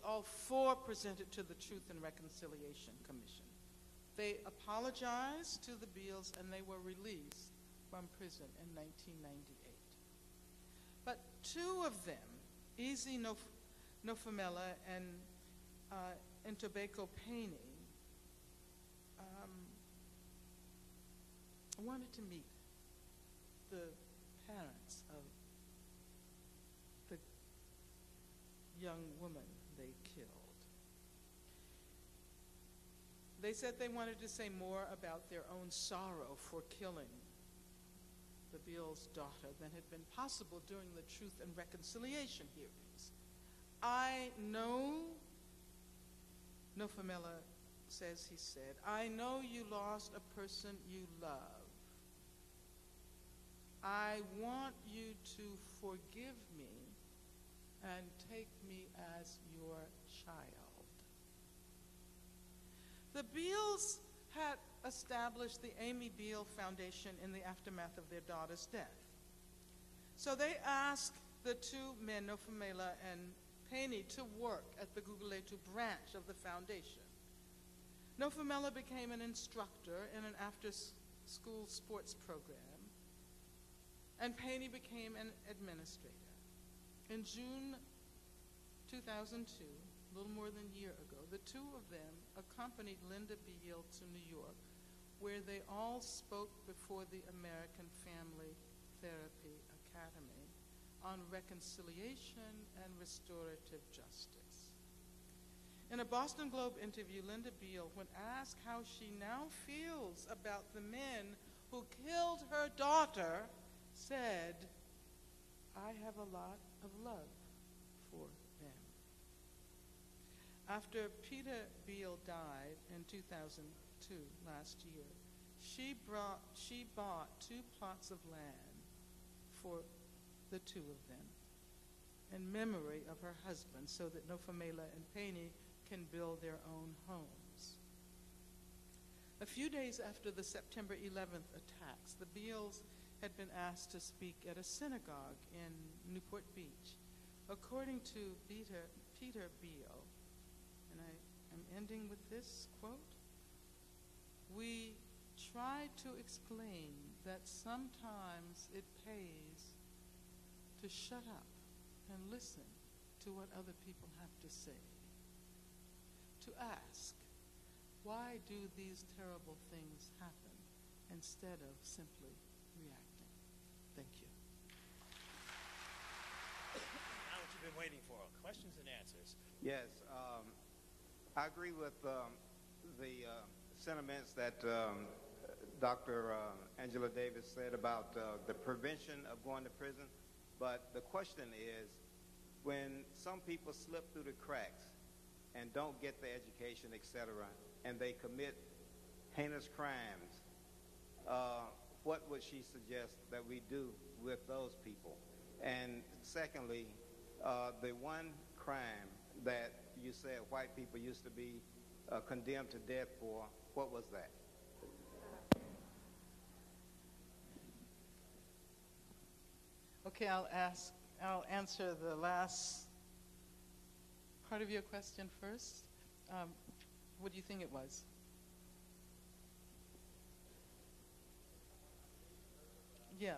all 4 presented to the Truth and Reconciliation Commission. They apologized to the Beales and they were released from prison in 1998. But 2 of them, Easy Nofumela and Ntobeko Payne, wanted to meet the parents of the young woman they killed. They said they wanted to say more about their own sorrow for killing the Beale's daughter than had been possible during the Truth and Reconciliation hearings. I know, Nofumela says, he said, I know you lost a person you love. I want you to forgive me and take me as your child. The Beales had established the Amy Beale Foundation in the aftermath of their daughter's death. So they asked the 2 men, Nofumela and Payne, to work at the Guguletu branch of the foundation. Nofumela became an instructor in an after-school sports program, and Payne became an administrator. In June 2002, a little more than a year ago, the 2 of them accompanied Linda Beale to New York, where they all spoke before the American Family Therapy Academy on reconciliation and restorative justice. In a Boston Globe interview, Linda Beale, when asked how she now feels about the men who killed her daughter, said, I have a lot of love for them. After Peter Beale died in 2002, last year, she bought 2 plots of land for the 2 of them in memory of her husband so that Nofumela and Payne can build their own homes. A few days after the September 11th attacks, the Beales had been asked to speak at a synagogue in Newport Beach. According to Peter Beale, and I am ending with this quote, we try to explain that sometimes it pays to shut up and listen to what other people have to say, to ask, why do these terrible things happen, instead of simply reacting. Thank you. Now what you've been waiting for, questions and answers. Yes, I agree with the sentiments that Dr. Angela Davis said about the prevention of going to prison. But the question is, when some people slip through the cracks and don't get the education, etc., and they commit heinous crimes, what would she suggest that we do with those people? And secondly, the one crime that you said white people used to be condemned to death for, what was that? Okay, I'll answer the last part of your question first. What do you think it was? Yeah.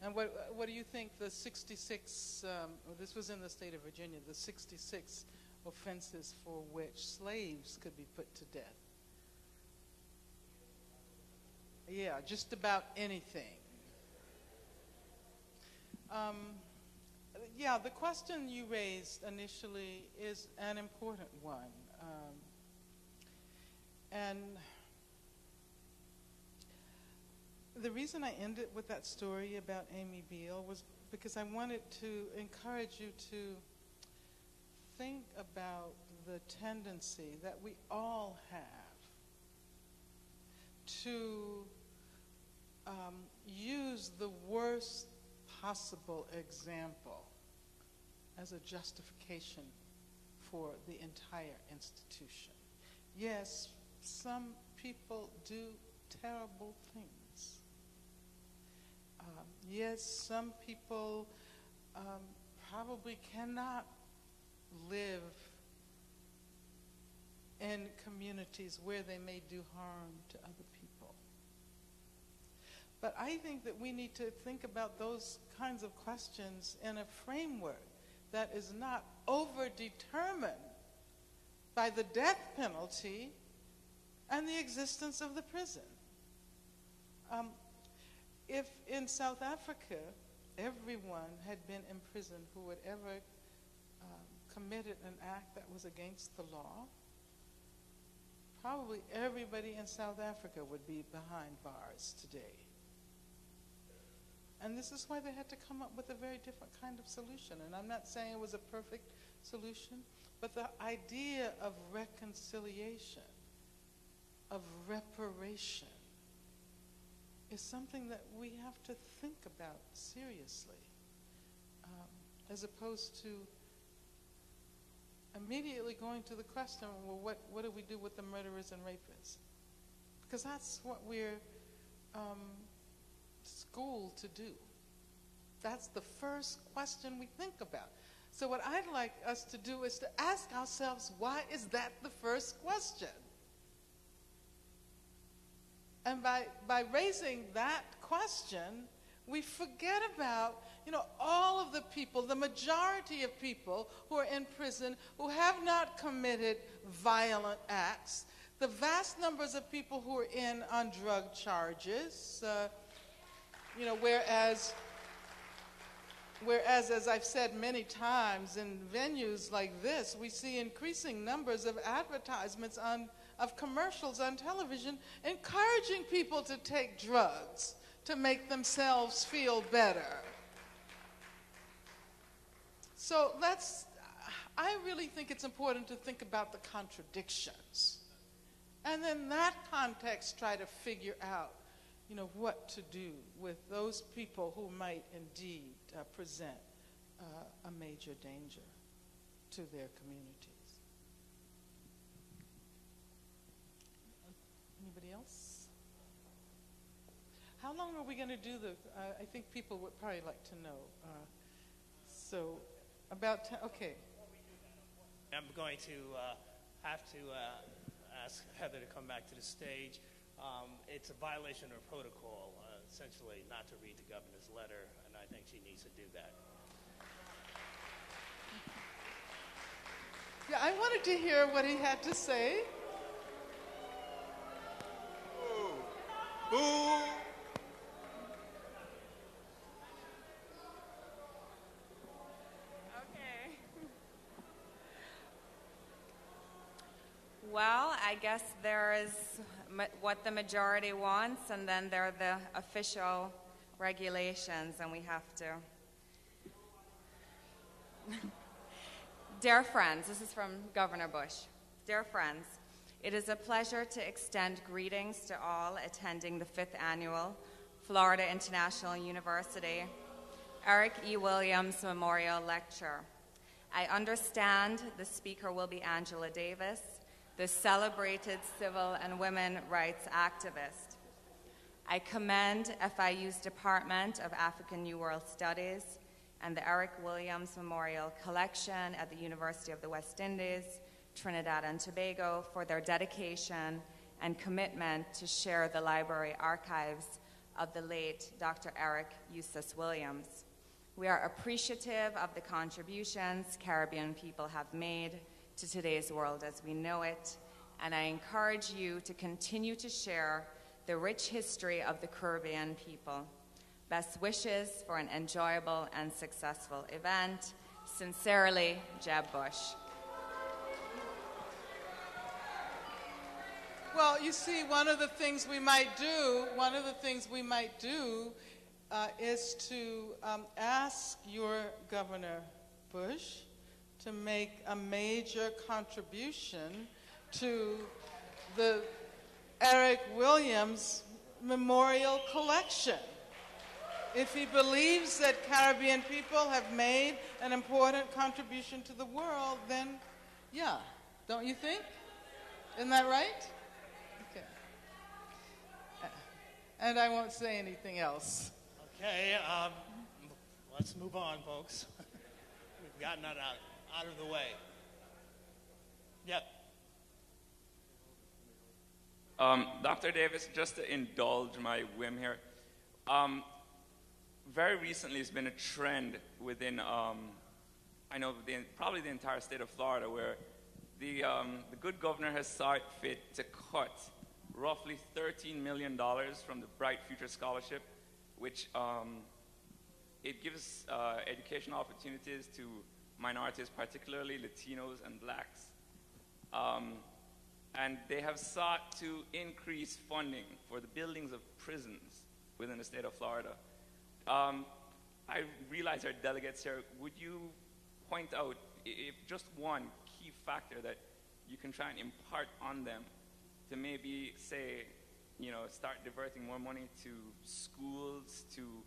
And what do you think the 66, this was in the state of Virginia, the 66 offenses for which slaves could be put to death? Yeah, just about anything. Yeah, the question you raised initially is an important one. And the reason I ended with that story about Amy Beale was because I wanted to encourage you to think about the tendency that we all have to use the worst possible example as a justification for the entire institution. Yes, some people do terrible things. Yes, some people probably cannot live in communities where they may do harm to other people. But I think that we need to think about those kinds of questions in a framework that is not over-determined by the death penalty and the existence of the prison. If in South Africa everyone had been imprisoned who had ever committed an act that was against the law, probably everybody in South Africa would be behind bars today. And this is why they had to come up with a very different kind of solution. And I'm not saying it was a perfect solution, but the idea of reconciliation, of reparation, is something that we have to think about seriously, as opposed to immediately going to the question, well, what do we do with the murderers and rapists? Because that's what we're schooled to do. That's the first question we think about. So what I'd like us to do is to ask ourselves, why is that the first question? And by raising that question, we forget about, all of the people, the majority of people who are in prison who have not committed violent acts, the vast numbers of people who are in on drug charges, whereas, as I've said many times, in venues like this, we see increasing numbers of advertisements of commercials on television encouraging people to take drugs to make themselves feel better. So I really think it's important to think about the contradictions. And in that context, try to figure out, what to do with those people who might indeed present a major danger to their communities. Anybody else? How long are we going to do the, I think people would probably like to know. So about 10, okay. I'm going to have to ask Heather to come back to the stage. It's a violation of protocol, essentially not to read the governor's letter, and I think she needs to do that. Yeah, I wanted to hear what he had to say. Boo! Boo! I guess there is what the majority wants, and then there are the official regulations, and we have to. Dear friends, this is from Governor Bush. Dear friends, it is a pleasure to extend greetings to all attending the 5th Annual Florida International University Eric E. Williams Memorial Lecture. I understand the speaker will be Angela Davis, the celebrated civil and women rights activist. I commend FIU's Department of African New World Studies and the Eric Williams Memorial Collection at the University of the West Indies, Trinidad and Tobago for their dedication and commitment to share the library archives of the late Dr. Eric Eustace Williams. We are appreciative of the contributions Caribbean people have made to today's world as we know it, and I encourage you to continue to share the rich history of the Caribbean people. Best wishes for an enjoyable and successful event. Sincerely, Jeb Bush. Well, you see, one of the things we might do is to ask your Governor Bush to make a major contribution to the Eric Williams Memorial Collection. If he believes that Caribbean people have made an important contribution to the world, then yeah, don't you think? Isn't that right? Okay. And I won't say anything else. Okay, let's move on, folks. We've gotten that out of the way. Yep. Dr. Davis, just to indulge my whim here, very recently it's been a trend within, I know probably the entire state of Florida, where the good governor has saw it fit to cut roughly $13 million from the Bright Future Scholarship, which it gives educational opportunities to minorities, particularly Latinos and blacks. And they have sought to increase funding for the buildings of prisons within the state of Florida. I realize our delegates here, would you point out if just one key factor that you can try and impart on them to maybe say, start diverting more money to schools, to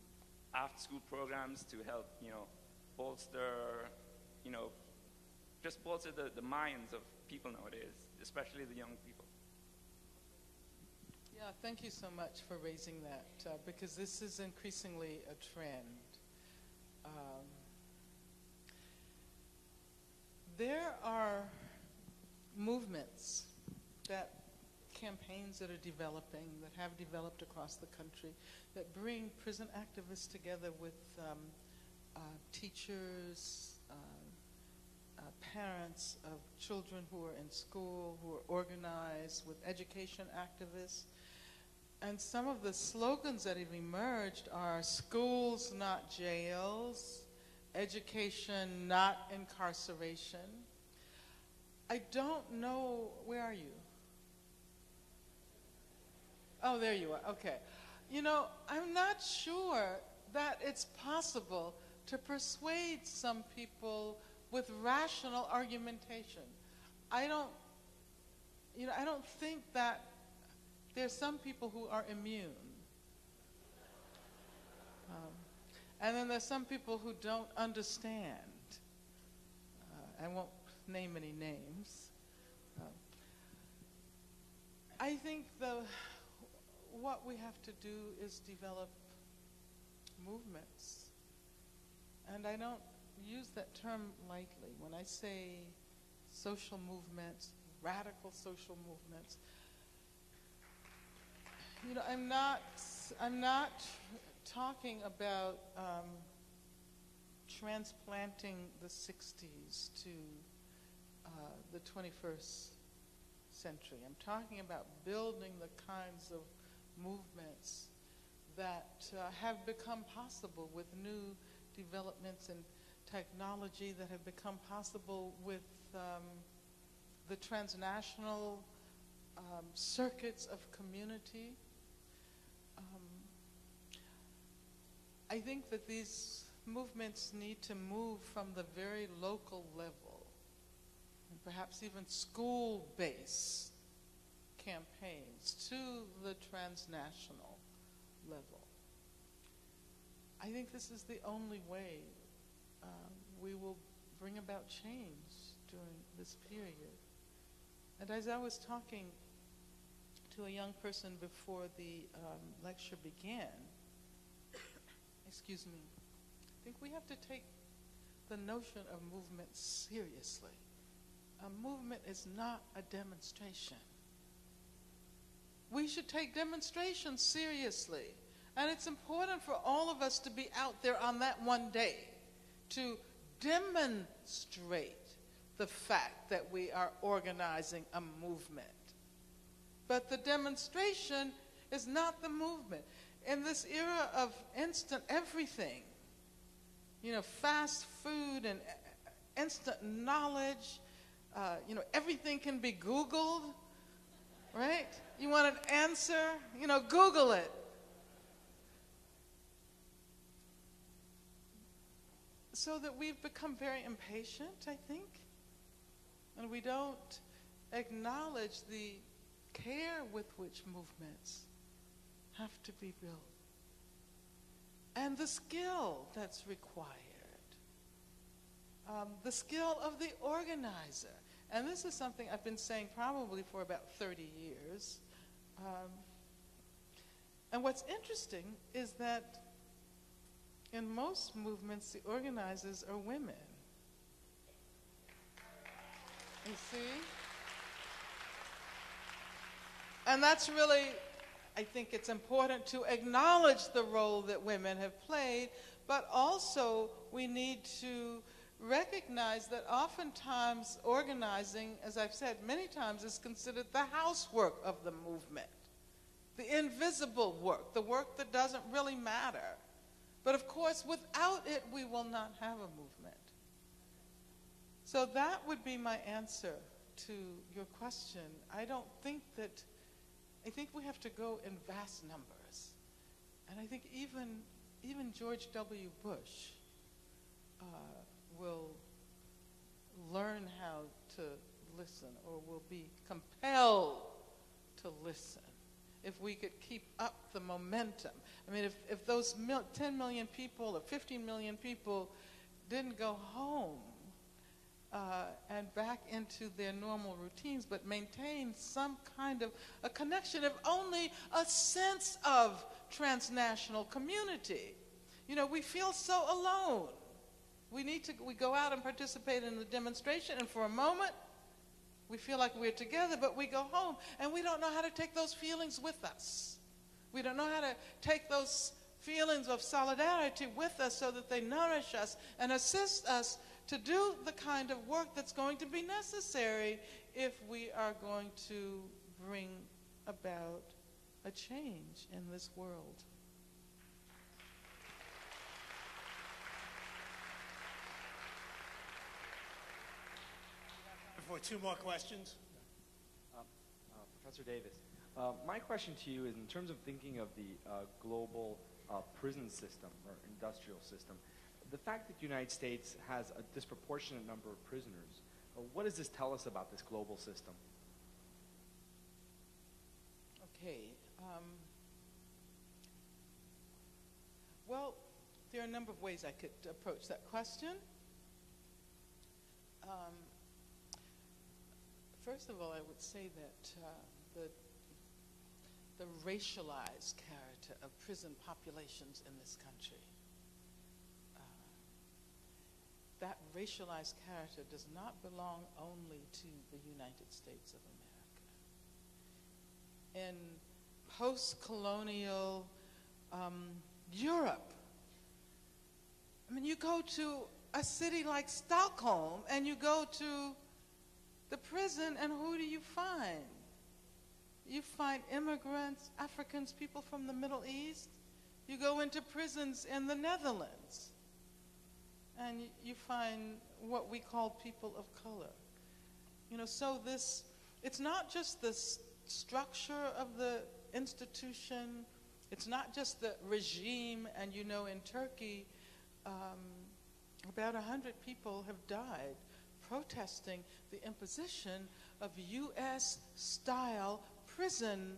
after-school programs to help, bolster, just bolster the minds of people nowadays, especially the young people. Yeah, thank you so much for raising that, because this is increasingly a trend. There are movements, campaigns that are developing, that have developed across the country, that bring prison activists together with teachers, parents of children who are in school, who are organized with education activists. And some of the slogans that have emerged are schools, not jails, education, not incarceration. I don't know, where are you? Oh, there you are, okay. I'm not sure that it's possible to persuade some people with rational argumentation. I don't think that there's some people who are immune. And then there's some people who don't understand. I won't name any names. I think what we have to do is develop movements. And I don't use that term lightly. When I say social movements, radical social movements, I'm not talking about transplanting the 60s to the 21st century. I'm talking about building the kinds of movements that have become possible with new developments in technology, that have become possible with the transnational circuits of community. I think that these movements need to move from the very local level, and perhaps even school-based campaigns, to the transnational level. I think this is the only way we will bring about change during this period. And as I was talking to a young person before the lecture began, excuse me, I think we have to take the notion of movement seriously. A movement is not a demonstration. We should take demonstrations seriously. And it's important for all of us to be out there on that one day to demonstrate the fact that we are organizing a movement. But the demonstration is not the movement. In this era of instant everything, fast food and instant knowledge, everything can be Googled, right? You want an answer? Google it. So that we've become very impatient, I think, and we don't acknowledge the care with which movements have to be built and the skill that's required, the skill of the organizer. And this is something I've been saying probably for about 30 years. And what's interesting is that in most movements, the organizers are women. You see? And that's really, I think it's important to acknowledge the role that women have played, but also we need to recognize that oftentimes organizing, as I've said many times, is considered the housework of the movement, the invisible work, the work that doesn't really matter. But of course, without it, we will not have a movement. So that would be my answer to your question. I think we have to go in vast numbers. And I think even George W. Bush will learn how to listen, or will be compelled to listen, if we could keep up the momentum. I mean, if those 10 million people or 15 million people didn't go home and back into their normal routines, but maintain some kind of a connection, if only a sense of transnational community. We feel so alone. We go out and participate in the demonstration, and for a moment, we feel like we're together, but we go home, and we don't know how to take those feelings with us. We don't know how to take those feelings of solidarity with us so that they nourish us and assist us to do the kind of work that's going to be necessary if we are going to bring about a change in this world. For two more questions. Professor Davis, my question to you is, in terms of thinking of the global prison system or industrial system, the fact that the United States has a disproportionate number of prisoners, what does this tell us about this global system? Okay. Well, there are a number of ways I could approach that question. First of all, I would say that the racialized character of prison populations in this country, that racialized character does not belong only to the United States of America. In post-colonial Europe, I mean, you go to a city like Stockholm and you go to the prison, and who do you find? You find immigrants, Africans, people from the Middle East. You go into prisons in the Netherlands, and you find what we call people of color. So it's not just this structure of the institution. It's not just the regime, and you know, in Turkey, about 100 people have died protesting the imposition of U.S.-style prison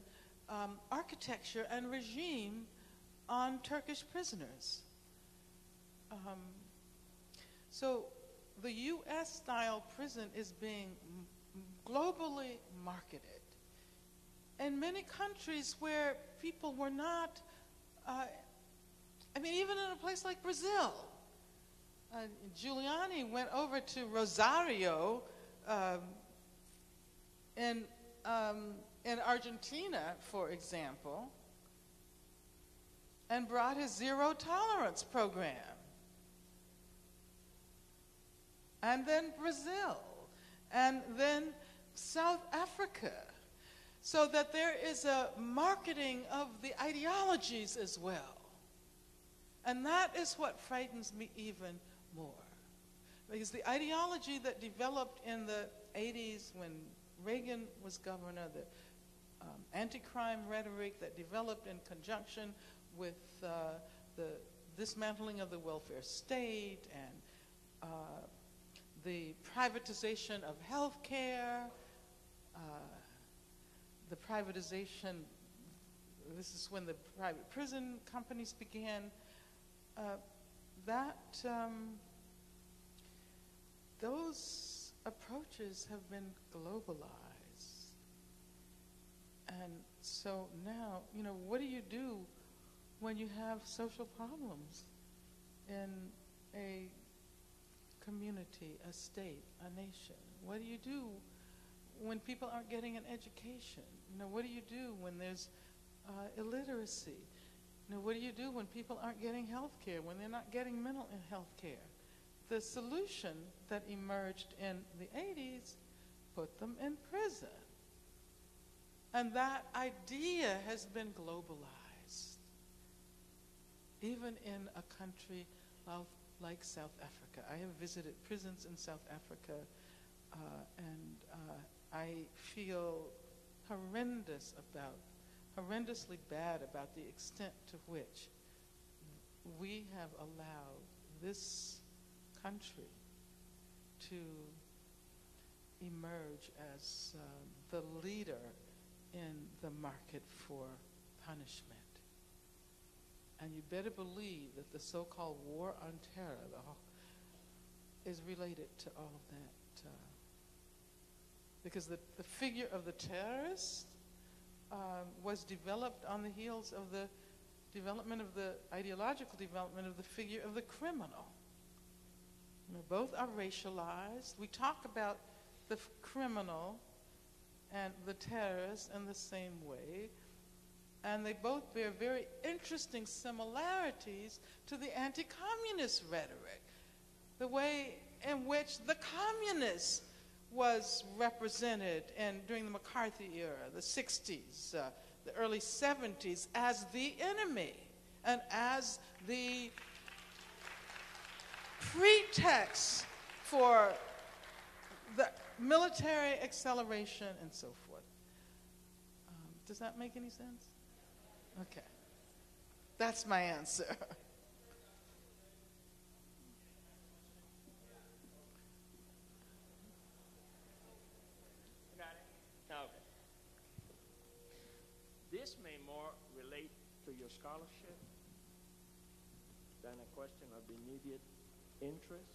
architecture and regime on Turkish prisoners. So the U.S.-style prison is being globally marketed. In many countries where people were not, even in a place like Brazil, Giuliani went over to Rosario in Argentina, for example, and brought his zero tolerance program. And then Brazil, and then South Africa, so that there is a marketing of the ideologies as well. And that is what frightens me even more. Because the ideology that developed in the 80s when Reagan was governor, the anti-crime rhetoric that developed in conjunction with the dismantling of the welfare state and the privatization of health care, the privatization, this is when the private prison companies began, those approaches have been globalized. And so now, what do you do when you have social problems in a community, a state, a nation? What do you do when people aren't getting an education? What do you do when there's illiteracy? What do you do when people aren't getting health care, when they're not getting mental health care? The solution that emerged in the 80s put them in prison. And that idea has been globalized, even in a country like South Africa. I have visited prisons in South Africa, and I feel horrendously bad about the extent to which we have allowed this country to emerge as the leader in the market for punishment. And you better believe that the so-called war on terror is related to all of that. Because the figure of the terrorist was developed on the heels of the ideological development of the figure of the criminal. Both are racialized. We talk about the criminal and the terrorist in the same way, and they both bear very interesting similarities to the anti-communist rhetoric, the way in which the communist was represented during the McCarthy era, the 60s, the early 70s, as the enemy and as the pretext for the military acceleration and so forth. Does that make any sense? Okay. That's my answer. This may more relate to your scholarship than a question of immediate interest.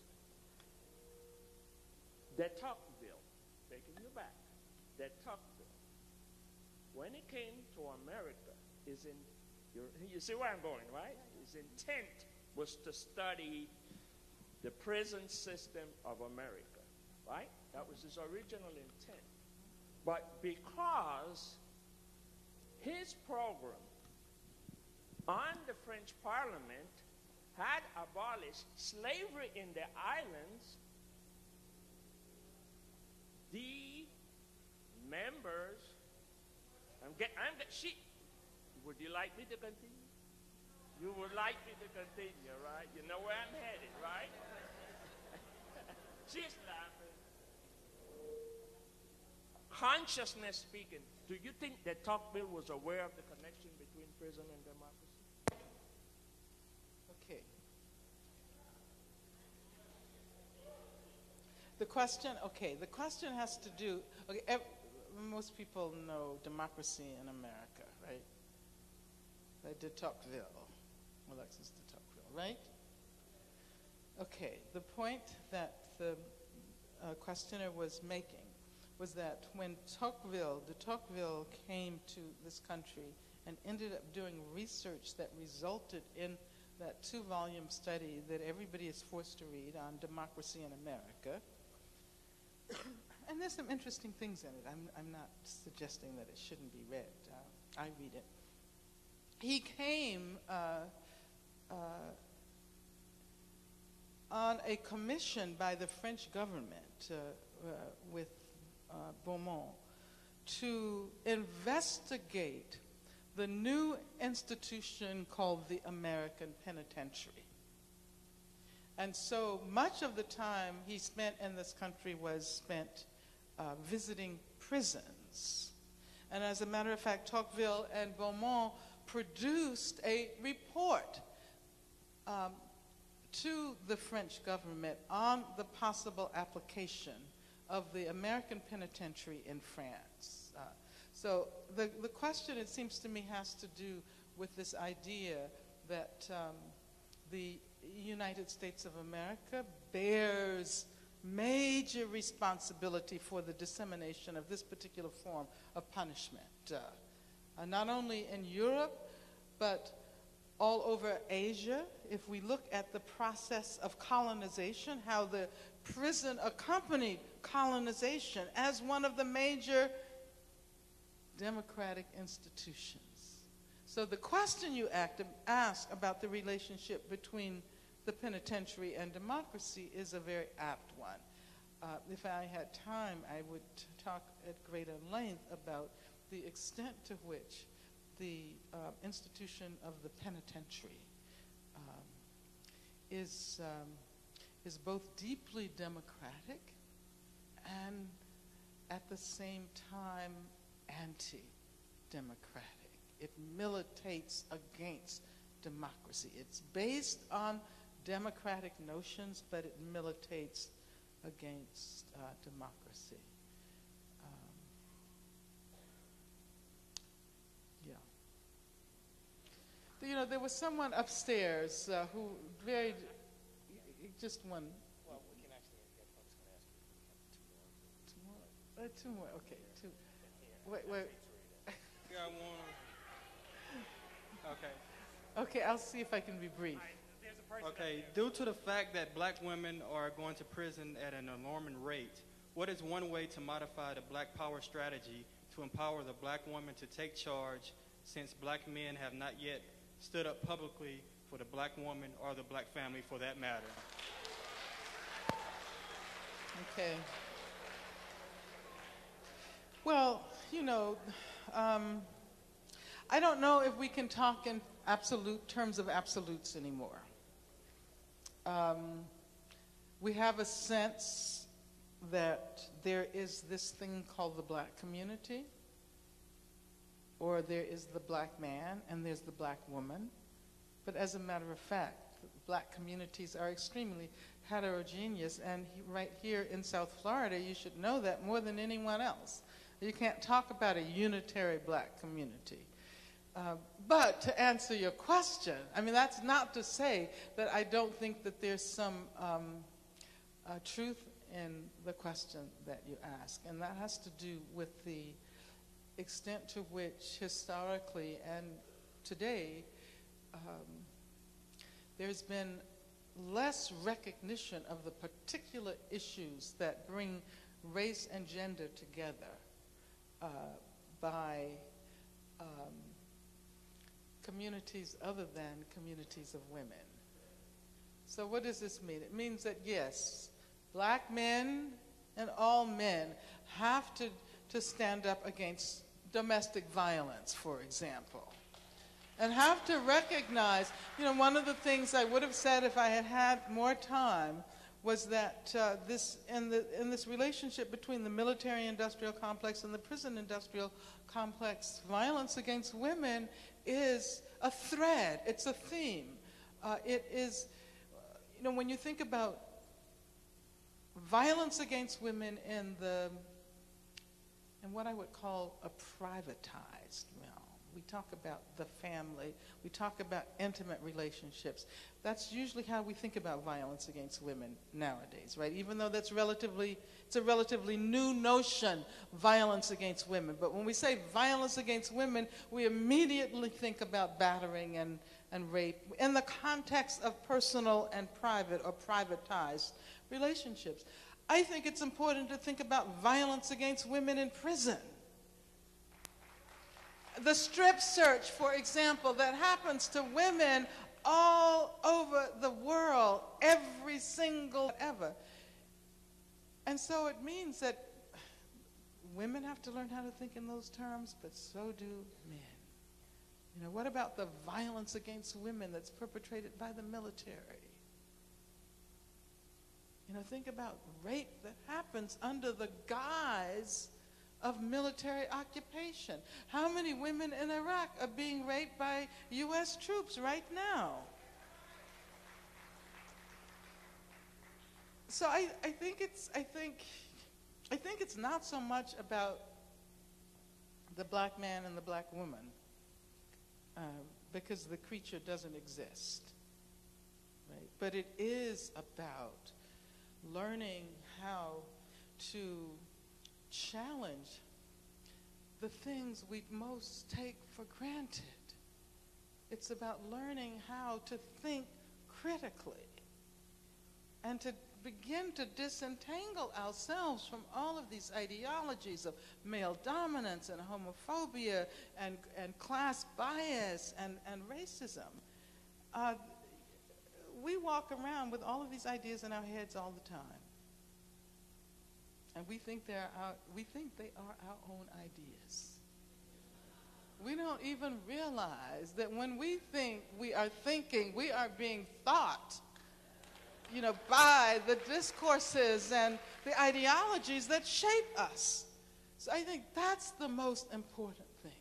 That Tocqueville, taking you back, that Tocqueville, when it came to America, you see where I'm going, right? His intent was to study the prison system of America, right? That was his original intent. But because his program on the French Parliament had abolished slavery in the islands, the members, would you like me to continue? You would like me to continue, right? You know where I'm headed, right? She's laughing. consciousness speaking, do you think that Tocqueville was aware of the connection between prison and democracy? Okay. The question has to do, okay, most people know democracy in America, right? Right, de Tocqueville, Alexis de Tocqueville, right? Okay, the point that the questioner was making was that when de Tocqueville came to this country and ended up doing research that resulted in that 2-volume study that everybody is forced to read on democracy in America. And there's some interesting things in it. I'm not suggesting that it shouldn't be read. I read it. He came on a commission by the French government with Beaumont to investigate the new institution called the American Penitentiary. And so much of the time he spent in this country was spent visiting prisons. And as a matter of fact, Tocqueville and Beaumont produced a report to the French government on the possible application of the American penitentiary in France. So the question, it seems to me, has to do with this idea that the United States of America bears major responsibility for the dissemination of this particular form of punishment, not only in Europe, but all over Asia. If we look at the process of colonization, how the prison accompanied colonization as one of the major democratic institutions. So the question you ask about the relationship between the penitentiary and democracy is a very apt one. If I had time, I would talk at greater length about the extent to which the institution of the penitentiary is both deeply democratic and at the same time anti-democratic. It militates against democracy. It's based on democratic notions, but it militates against democracy. You know, there was someone upstairs who very, just one. Well, we can actually get folks going to ask you. Two more? Two more, okay. Two. Wait. Yeah, one. Okay. Okay, I'll see if I can be brief. Okay, due to the fact that black women are going to prison at an alarming rate, what is one way to modify the Black Power strategy to empower the black woman to take charge, since black men have not yet stood up publicly for the black woman or the black family for that matter? Okay. Well, you know, I don't know if we can talk in terms of absolutes anymore. We have a sense that there is this thing called the black community, or there is the black man and there's the black woman. But as a matter of fact, black communities are extremely heterogeneous, and right here in South Florida, you should know that more than anyone else. You can't talk about a unitary black community. But to answer your question, I mean, that's not to say that I don't think that there's some truth in the question that you ask, and that has to do with the extent to which historically and today there's been less recognition of the particular issues that bring race and gender together by communities other than communities of women. So what does this mean? It means that, yes, black men and all men have to stand up against domestic violence, for example, and have to recognize, you know, one of the things I would have said if I had had more time was that in this relationship between the military-industrial complex and the prison-industrial complex, violence against women is a thread. It's a theme. It is, when you think about violence against women in what I would call a privatized realm. We talk about the family. We talk about intimate relationships. That's usually how we think about violence against women nowadays, right? Even though it's a relatively new notion, violence against women. But when we say violence against women, we immediately think about battering and rape in the context of personal and private or privatized relationships. I think it's important to think about violence against women in prison. The strip search, for example, that happens to women all over the world, every single ever. And so it means that women have to learn how to think in those terms, but so do men. What about the violence against women that's perpetrated by the military? Think about rape that happens under the guise of military occupation. How many women in Iraq are being raped by U.S. troops right now? So I think it's not so much about the black man and the black woman, because the creature doesn't exist, right? But it is about learning how to challenge the things we most take for granted. It's about learning how to think critically and to begin to disentangle ourselves from all of these ideologies of male dominance and homophobia and class bias and racism. We walk around with all of these ideas in our heads all the time. And we think they are our own ideas. We don't even realize that when we think we are thinking, we are being thought, by the discourses and the ideologies that shape us. So I think that's the most important thing.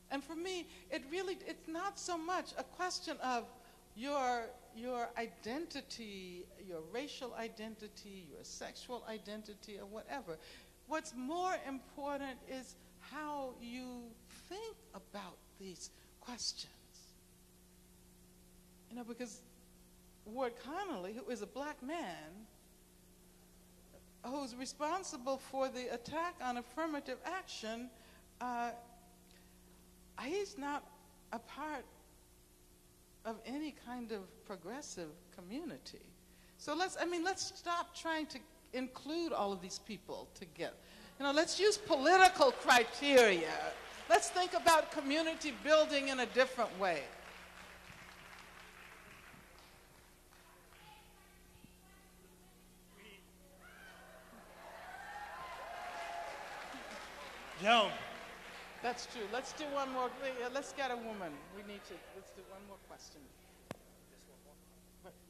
And for me, it's not so much a question of your identity, your racial identity, your sexual identity, or whatever. What's more important is how you think about these questions. Because Ward Connolly, who is a black man, who's responsible for the attack on affirmative action, he's not a part of any kind of progressive community. So let's stop trying to include all of these people together. Let's use political criteria. Let's think about community building in a different way. Joan. That's true. Let's do one more. Let's get a woman. Let's do one more question.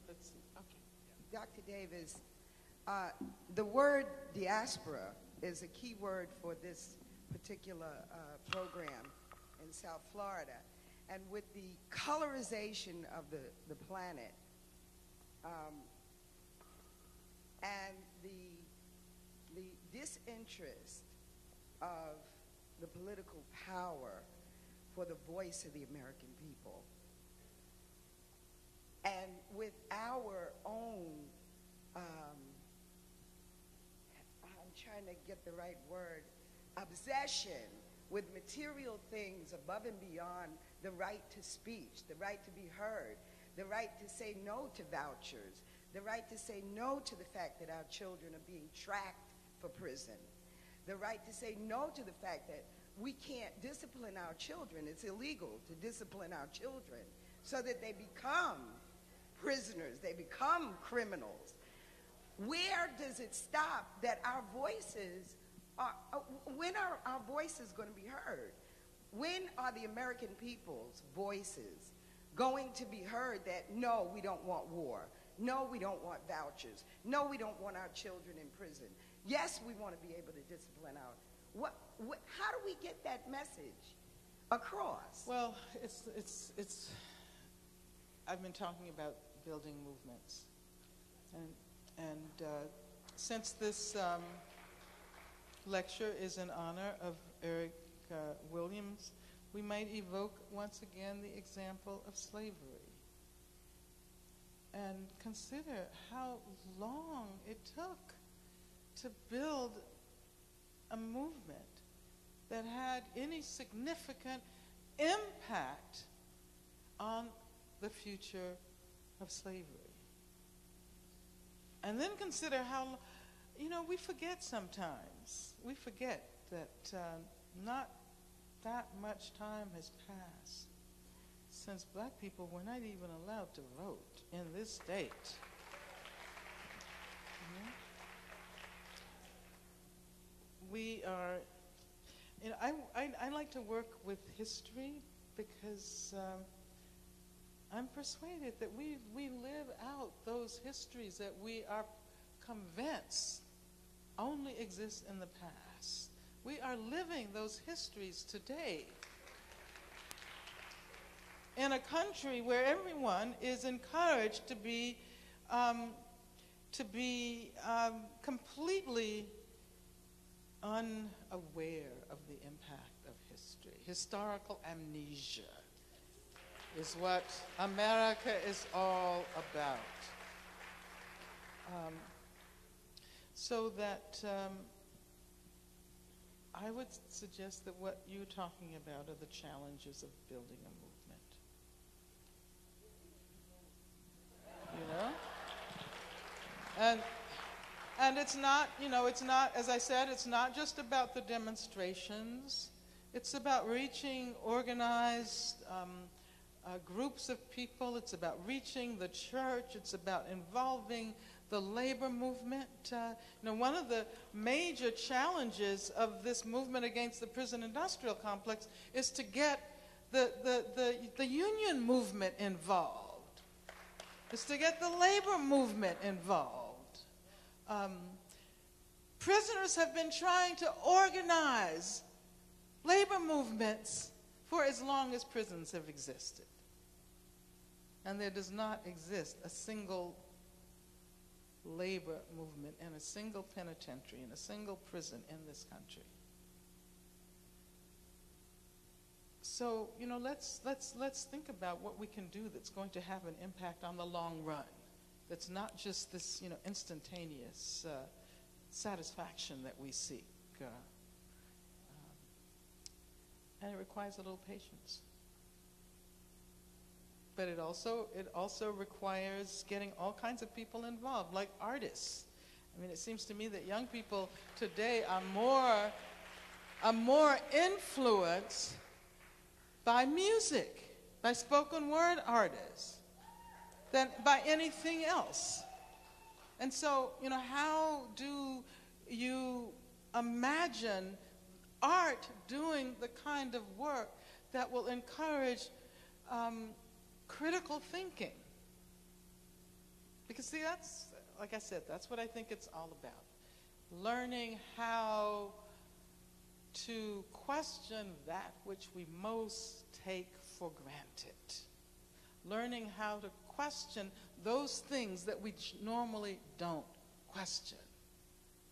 Let's see. Okay. Dr. Davis, the word diaspora is a key word for this particular program in South Florida. And with the colorization of the planet and the disinterest of the political power for the voice of the American people, and with our own, I'm trying to get the right word, obsession with material things above and beyond the right to speech, the right to be heard, the right to say no to vouchers, the right to say no to the fact that our children are being tracked for prison, the right to say no to the fact that we can't discipline our children. It's illegal to discipline our children so that they become prisoners, they become criminals. Where does it stop that our voices are, when are our voices going to be heard? When are the American people's voices going to be heard that no, we don't want war, No, we don't want vouchers. No, we don't want our children in prison. Yes, we want to be able to discipline our. How do we get that message across? Well, I've been talking about building movements. And since this lecture is in honor of Eric Williams, we might evoke once again the example of slavery and consider how long it took to build a movement that had any significant impact on the future of slavery. And then consider how, we forget sometimes. We forget that not that much time has passed since black people were not even allowed to vote in this state. We are, I like to work with history because I'm persuaded that we live out those histories that we are convinced only exist in the past. We are living those histories today in a country where everyone is encouraged to be completely unaware of the impact of history. Historical amnesia is what America is all about. So that I would suggest that what you're talking about are the challenges of building a movement. And it's not, it's not, as I said, it's not just about the demonstrations. It's about reaching organized groups of people. It's about reaching the church. It's about involving the labor movement. One of the major challenges of this movement against the prison industrial complex is to get the union movement involved. It's to get the labor movement involved. Prisoners have been trying to organize labor movements for as long as prisons have existed. And there does not exist a single labor movement in a single penitentiary, in a single prison in this country. So, let's think about what we can do that's going to have an impact on the long run. That's not just this, instantaneous satisfaction that we seek. And it requires a little patience. But it also requires getting all kinds of people involved, like artists. It seems to me that young people today are more influenced by music, by spoken word artists, than by anything else. And so, how do you imagine art doing the kind of work that will encourage critical thinking? Because see, that's, like I said, that's what I think it's all about. Learning how to question that which we most take for granted. Learning how to question those things that we normally don't question.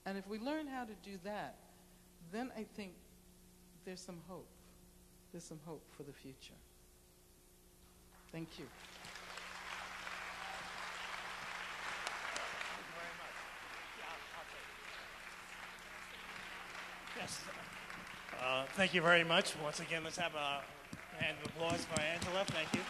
And if we learn how to do that, then I think there's some hope. There's some hope for the future. Thank you. Yes. Thank you very much. Once again, let's have a hand of applause for Angela. Thank you.